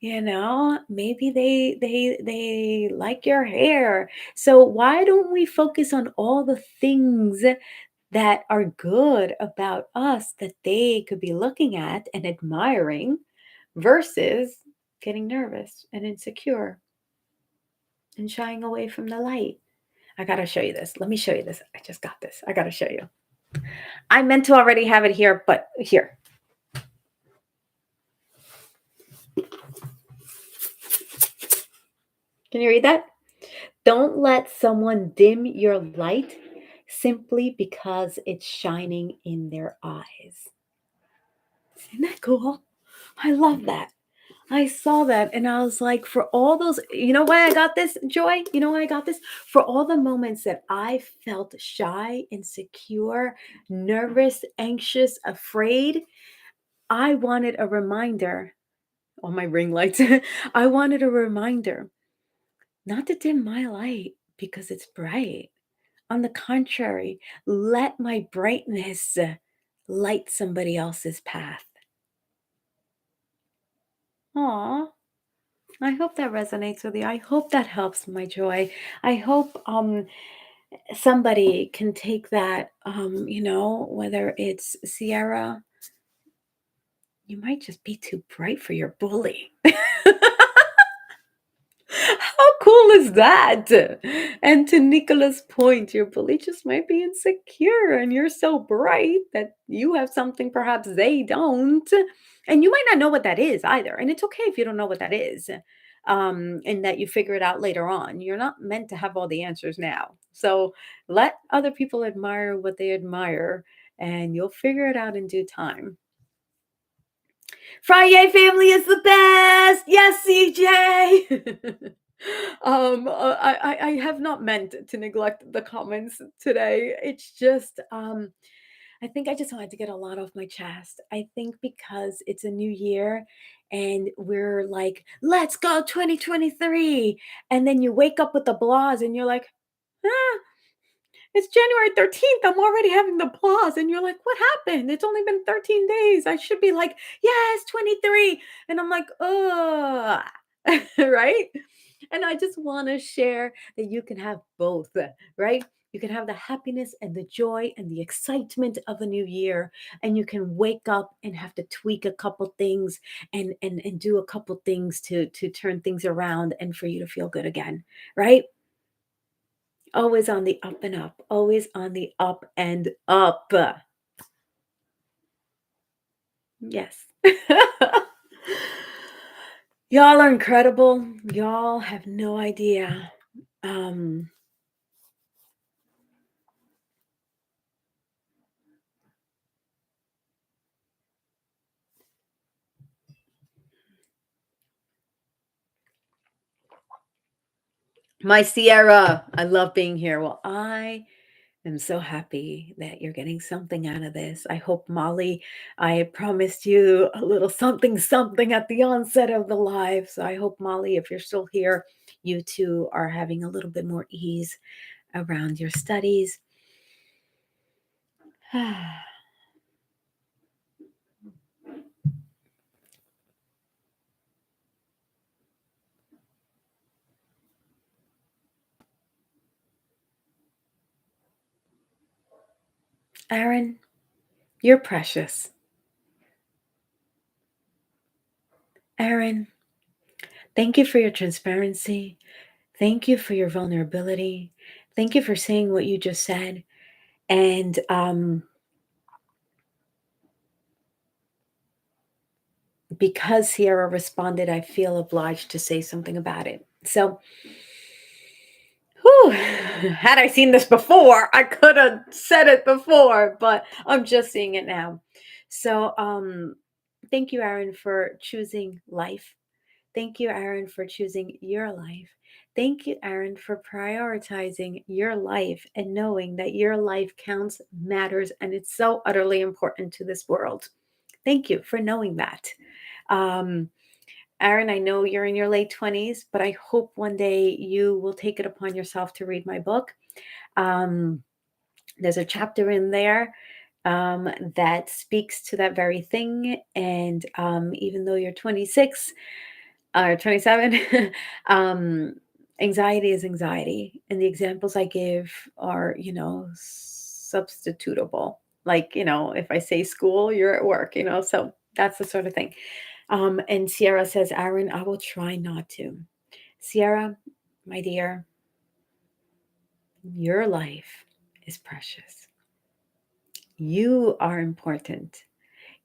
Speaker 1: Maybe they like your hair. So why don't we focus on all the things that are good about us that they could be looking at and admiring versus getting nervous and insecure and shying away from the light. I got to show you this. Let me show you this. I just got this. I got to show you. I meant to already have it here, but here. Can you read that? Don't let someone dim your light simply because it's shining in their eyes. Isn't that cool? I love that. I saw that and I was like, for all those, you know why I got this, Joy? You know why I got this? For all the moments that I felt shy, insecure, nervous, anxious, afraid, I wanted a reminder on my ring lights. I wanted a reminder not to dim my light because it's bright. On the contrary, let my brightness light somebody else's path. Aw, I hope that resonates with you. I hope that helps, my joy. I hope somebody can take that, whether it's Sierra, you might just be too bright for your bully. How cool is that? And to Nicola's point, your bully just might be insecure and you're so bright that you have something perhaps they don't. And you might not know what that is either. And it's okay if you don't know what that is. And that you figure it out later on. You're not meant to have all the answers now. So let other people admire what they admire and you'll figure it out in due time. Friday family is the best. Yes, CJ. I have not meant to neglect the comments today. It's just I think I just wanted to get a lot off my chest. I think because it's a new year and we're like, let's go 2023. And then you wake up with the blahs and you're like, ah, it's January 13th. I'm already having the applause. And you're like, what happened? It's only been 13 days. I should be like, yes, 23. And I'm like, oh, right? And I just want to share that you can have both, right? You can have the happiness and the joy and the excitement of a new year. And you can wake up and have to tweak a couple things and do a couple things to turn things around and for you to feel good again, right? Always on the up and up, always on the up and up. Yes. Y'all are incredible. Y'all have no idea. Um, my Sierra, I love being here. Well, I am so happy that you're getting something out of this. I hope, Molly, I promised you a little something, something at the onset of the live. So I hope, Molly, if you're still here, you two are having a little bit more ease around your studies. Aaron, you're precious. Aaron, thank you for your transparency. Thank you for your vulnerability. Thank you for saying what you just said. And because Sierra responded, I feel obliged to say something about it. So, whew, had I seen this before, I could have said it before, but I'm just seeing it now. So, thank you, Aaron, for choosing life. Thank you, Aaron, for choosing your life. Thank you, Aaron, for prioritizing your life and knowing that your life counts, matters, and it's so utterly important to this world. Thank you for knowing that. Um, Aaron, I know you're in your late 20s, but I hope one day you will take it upon yourself to read my book. Um, there's a chapter in there that speaks to that very thing. And even though you're 26, or 27, anxiety is anxiety. And the examples I give are, substitutable. Like, if I say school, you're at work, so that's the sort of thing. And Sierra says, Aaron, I will try not to. Sierra, my dear, your life is precious. You are important.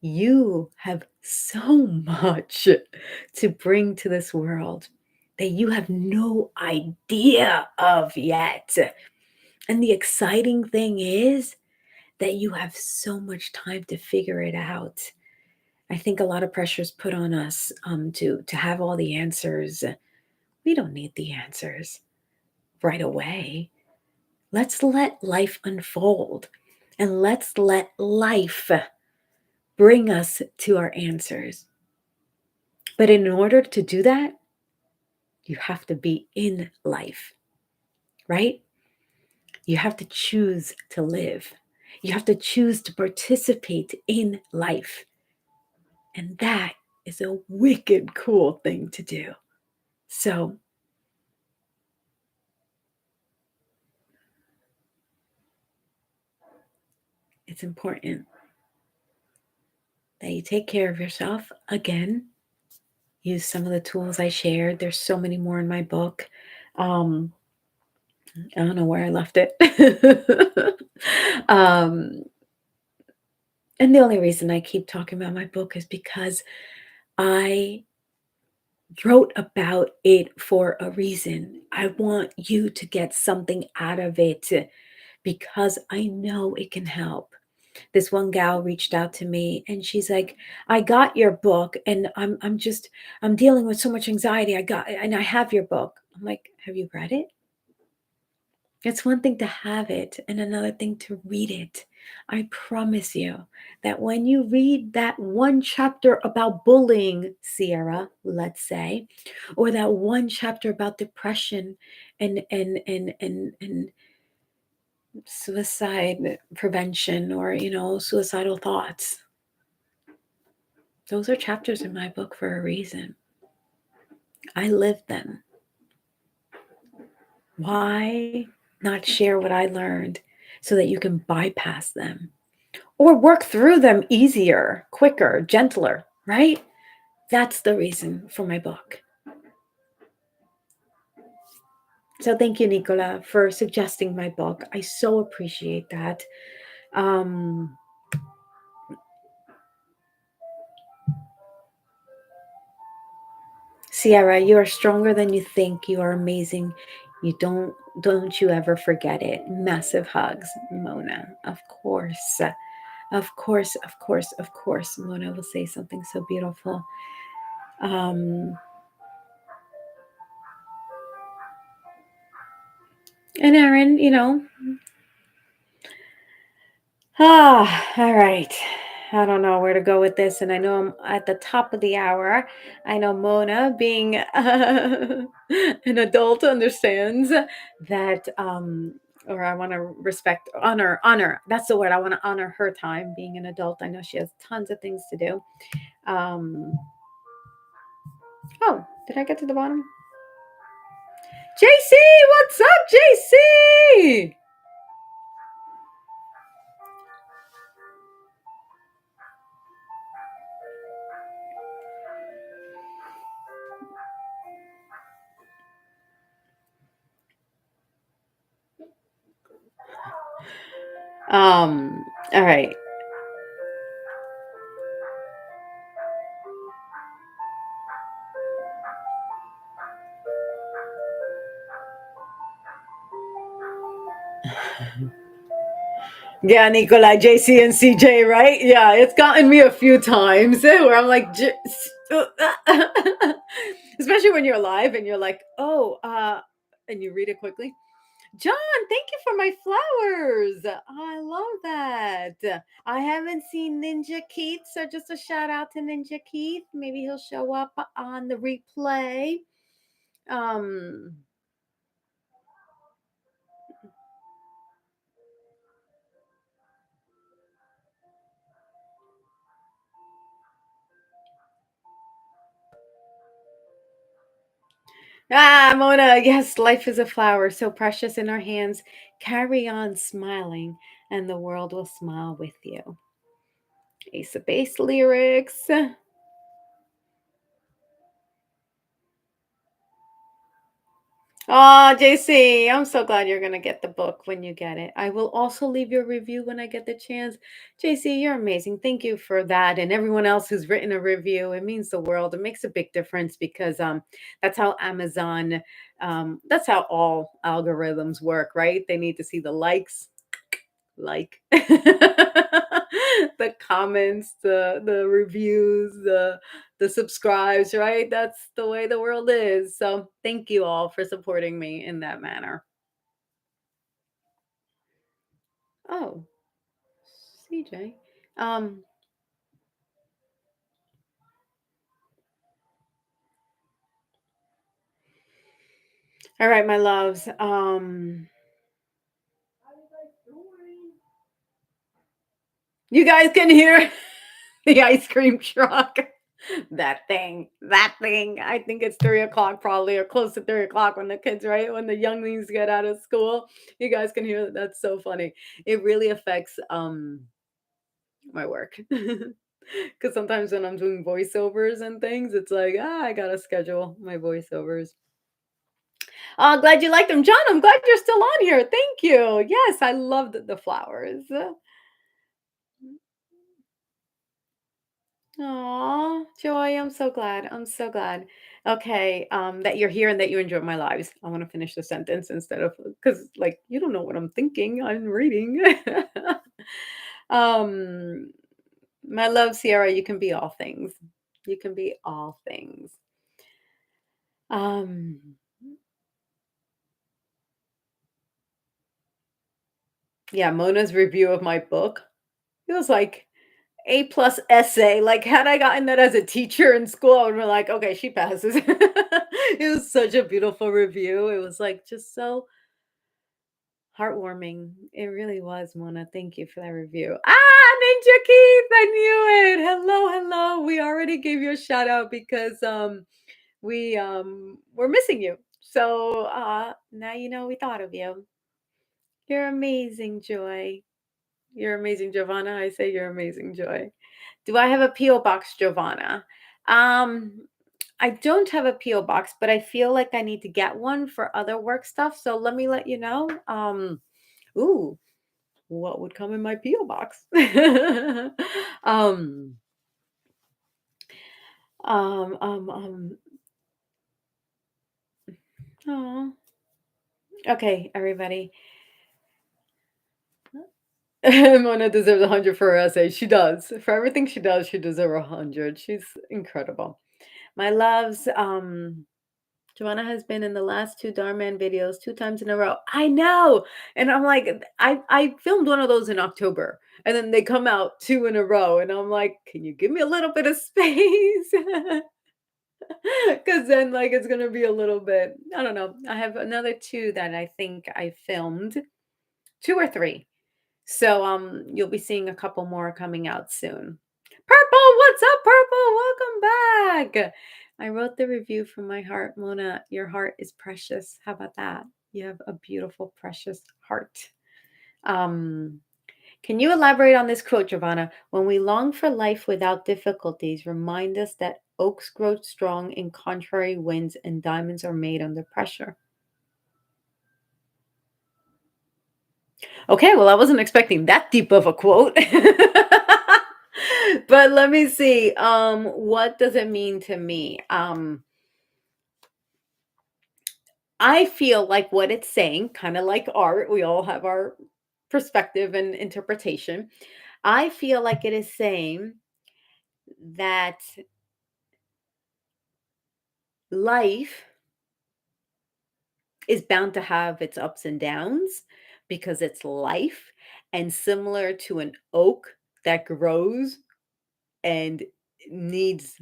Speaker 1: You have so much to bring to this world that you have no idea of yet. And the exciting thing is that you have so much time to figure it out. I think a lot of pressure is put on us to have all the answers. We don't need the answers right away. Let's let life unfold and let's let life bring us to our answers. But in order to do that, you have to be in life, right? You have to choose to live. You have to choose to participate in life. And that is a wicked cool thing to do. So, it's important that you take care of yourself. Again, use some of the tools I shared. There's so many more in my book. Um, I don't know where I left it. um, and the only reason I keep talking about my book is because I wrote about it for a reason. I want you to get something out of it because I know it can help. This one gal reached out to me and she's like, "I got your book and I'm dealing with so much anxiety. I have your book." I'm like, "Have you read it?" It's one thing to have it and another thing to read it. I promise you that when you read that one chapter about bullying, Sierra, let's say, or that one chapter about depression and suicide prevention or suicidal thoughts, those are chapters in my book for a reason. I lived them. Why not share what I learned so that you can bypass them? Or work through them easier, quicker, gentler, right? That's the reason for my book. So thank you, Nicola, for suggesting my book. I so appreciate that. Um, Sierra, you are stronger than you think. You are amazing. You don't you ever forget it. Massive hugs, Mona. Of course. Of course, of course, of course. Mona will say something so beautiful. Um, and Aaron, all right. I don't know where to go with this, and I know I'm at the top of the hour. I know Mona, being an adult, understands that, or I want to respect, honor. That's the word. I want to honor her time being an adult. I know she has tons of things to do. Oh, did I get to the bottom? JC, what's up, JC? All right. Yeah, Nikolai, JC, and CJ, right? Yeah, it's gotten me a few times where I'm like, especially when you're live and you're like, oh, and you read it quickly. John, thank you for my flowers. I love that. I haven't seen Ninja Keith, so just a shout out to Ninja Keith. Maybe he'll show up on the replay. Um, Mona, yes, life is a flower, so precious in our hands. Carry on smiling, and the world will smile with you. Ace of Base lyrics. Oh, JC, I'm so glad you're going to get the book when you get it. I will also leave your review when I get the chance. JC, you're amazing. Thank you for that. And everyone else who's written a review. It means the world. It makes a big difference because that's how Amazon, that's how all algorithms work, right? They need to see the likes, the comments, the reviews, the subscribes, right? That's the way the world is. So thank you all for supporting me in that manner. Oh, CJ. Um, all right, my loves. You guys can hear the ice cream truck. That thing. I think it's 3 o'clock probably, or close to 3 o'clock when the kids, right? When the younglings get out of school. You guys can hear that. That's so funny. It really affects my work. Because sometimes when I'm doing voiceovers and things, it's like, I gotta schedule my voiceovers. Glad you liked them. John, I'm glad you're still on here. Thank you. Yes, I loved the flowers. Aw, Joy, I'm so glad. I'm so glad. Okay, that you're here and that you enjoy my lives. I want to finish the sentence instead of, because like you don't know what I'm thinking. I'm reading. um, my love, Sierra, you can be all things. You can be all things. Um, yeah, Mona's review of my book. It was like A plus essay. Like, had I gotten that as a teacher in school, I would be like, okay, she passes. It was such a beautiful review. It was like just so heartwarming. It really was, Mona. Thank you for that review. Ninja Keith, I knew it. Hello, hello. We already gave you a shout out because we're missing you. So now you know we thought of you. You're amazing, Joy. You're amazing, Giovanna. I say you're amazing, Joy. Do I have a P.O. box, Giovanna? Um, I don't have a P.O. box, but I feel like I need to get one for other work stuff. So let me let you know. Ooh, what would come in my P.O. box? um, um, um, um, oh, okay, everybody. Mona deserves 100 for her essay. She does. For everything she does, she deserves 100. She's incredible. My loves, Joanna has been in the last two Darman videos 2 times in a row. I know. And I'm like, I filmed one of those in October. And then they come out two in a row. And I'm like, can you give me a little bit of space? Because then like it's gonna be a little bit, I don't know. I have another two that I think I filmed, two or three. So you'll be seeing a couple more coming out soon. Purple, what's up, Purple? Welcome back. I wrote the review from my heart, Mona. Your heart is precious. How about that? You have a beautiful, precious heart. Um, can you elaborate on this quote, Giovanna? When we long for life without difficulties, remind us that oaks grow strong in contrary winds and diamonds are made under pressure. Okay, well, I wasn't expecting that deep of a quote. But let me see. What does it mean to me? I feel like what it's saying, kind of like art, we all have our perspective and interpretation. I feel like it is saying that life is bound to have its ups and downs because it's life. And similar to an oak that grows and needs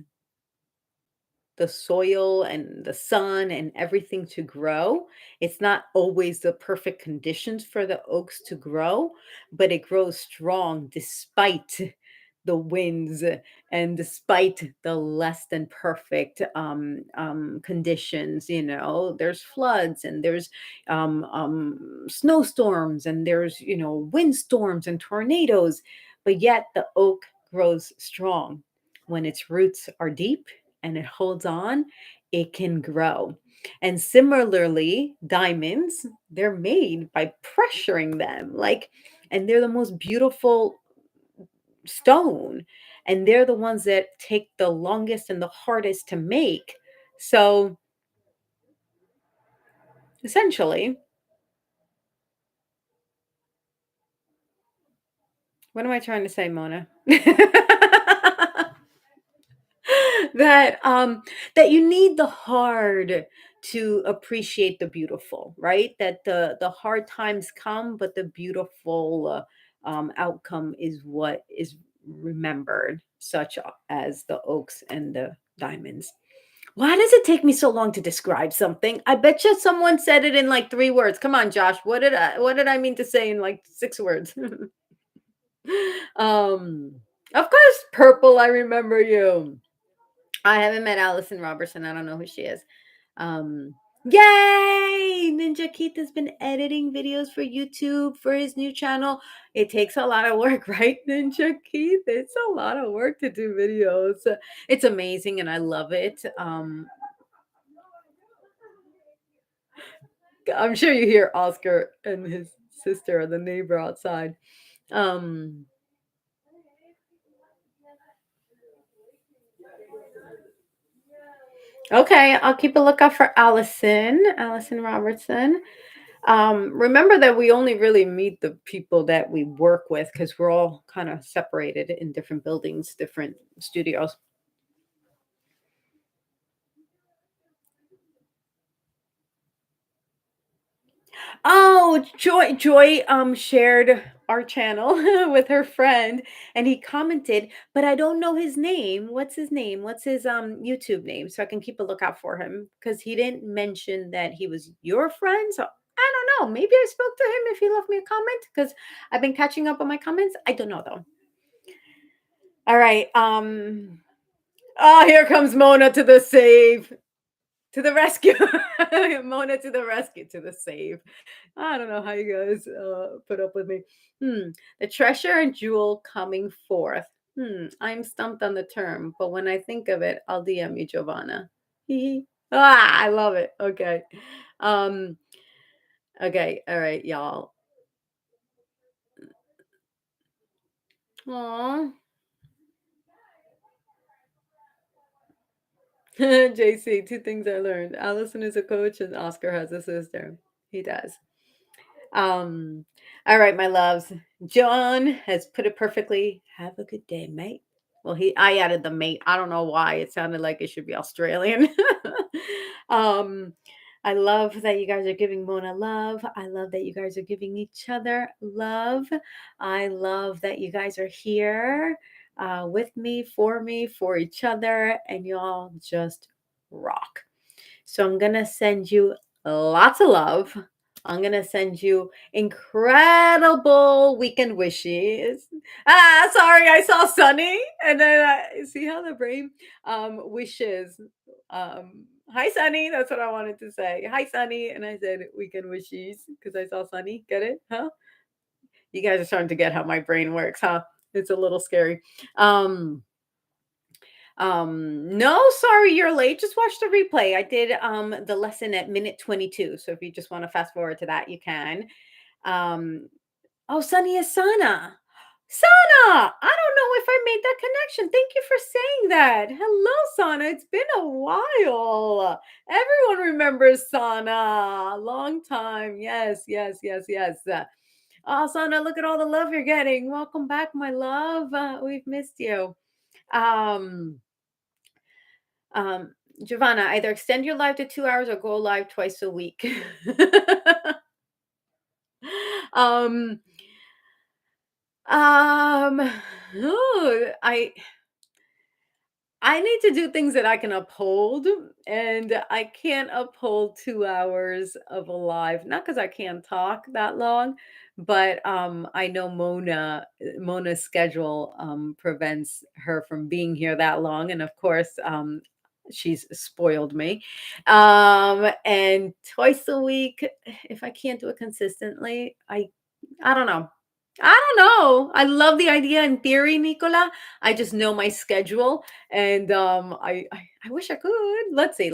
Speaker 1: the soil and the sun and everything to grow. It's not always the perfect conditions for the oaks to grow, but it grows strong despite the winds and despite the less than perfect conditions. You know, there's floods and there's snowstorms and there's, you know, windstorms and tornadoes, but yet the oak grows strong when its roots are deep and it holds on, it can grow. And similarly, diamonds, they're made by pressuring them. Like, and they're the most beautiful stone. And they're the ones that take the longest and the hardest to make. So essentially, what am I trying to say, Mona? that that you need the hard to appreciate the beautiful, right? That the hard times come, but the beautiful outcome is what is remembered, such as the oaks and the diamonds. Why does it take me so long to describe something? I bet you someone said it in like 3 words. Come on, Josh. What did I mean to say in like 6 words? Um, of course, Purple, I remember you. I haven't met Allison Robertson. I don't know who she is. Um, Yay! Ninja Keith has been editing videos for YouTube for his new channel. It takes a lot of work, right, Ninja Keith? It's a lot of work to do videos. It's amazing and I love it. I'm sure you hear Oscar and his sister, the neighbor outside. Um, okay, I'll keep a lookout for Allison Robertson. Remember that we only really meet the people that we work with because we're all kind of separated in different buildings, different studios. Oh, Joy shared our channel with her friend and he commented, but I don't know his name. What's his name? What's his YouTube name so I can keep a lookout for him because he didn't mention that he was your friend. So I don't know. Maybe I spoke to him if he left me a comment because I've been catching up on my comments. I don't know though. All right. Oh, here comes Mona to the save. To the rescue. Mona to the rescue, to the save. I don't know how you guys put up with me. The treasure and jewel coming forth. I'm stumped on the term, but when I think of it, I'll DM you, Giovanna. I love it. Okay. Um, okay, all right, y'all. Aw. JC, two things I learned. Allison is a coach and Oscar has a sister. He does. Um, all right, my loves. John has put it perfectly. Have a good day, mate. Well, I added the mate. I don't know why. It sounded like it should be Australian. um, I love that you guys are giving Mona love. I love that you guys are giving each other love. I love that you guys are here with me, for each other, and y'all just rock. So I'm going to send you lots of love. I'm going to send you incredible weekend wishes. Sorry, I saw Sunny. And then I see how the brain wishes. Hi, Sunny. That's what I wanted to say. Hi, Sunny. And I said weekend wishes because I saw Sunny. Get it? Huh? You guys are starting to get how my brain works, huh? It's a little scary. No, sorry, you're late. Just watch the replay. I did the lesson at minute 22. So if you just want to fast forward to that, you can. Um, oh, Sunny is Sana. Sana! I don't know if I made that connection. Thank you for saying that. Hello, Sana. It's been a while. Everyone remembers Sana. Long time. Yes, yes, yes, yes. Oh, Sana, look at all the love you're getting. Welcome back, my love. We've missed you. Um, um, Giovanna, either extend your live to 2 hours or go live twice a week. um, um, ooh, I need to do things that I can uphold, and I can't uphold 2 hours of a live. Not because I can't talk that long, but I know Mona's schedule prevents her from being here that long, and of course, she's spoiled me. And twice a week, if I can't do it consistently, I don't know. I don't know. I love the idea in theory, Nicola. I just know my schedule, and I wish I could. Let's see.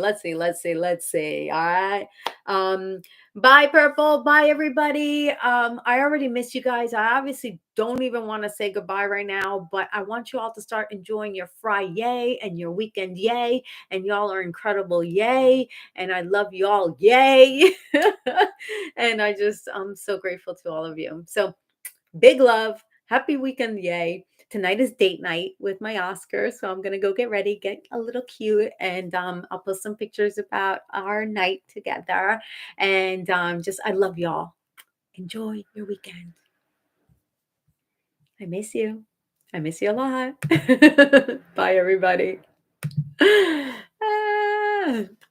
Speaker 1: All right. Um, bye, Purple. Bye, everybody. I already miss you guys. I obviously don't even want to say goodbye right now, but I want you all to start enjoying your Friday and your weekend, yay! And y'all are incredible, yay! And I love you all, yay! And I'm so grateful to all of you. So big love. Happy weekend. Yay. Tonight is date night with my Oscar. So I'm going to go get ready, get a little cute, and I'll post some pictures about our night together. And I love y'all. Enjoy your weekend. I miss you. I miss you a lot. Bye, everybody. Ah.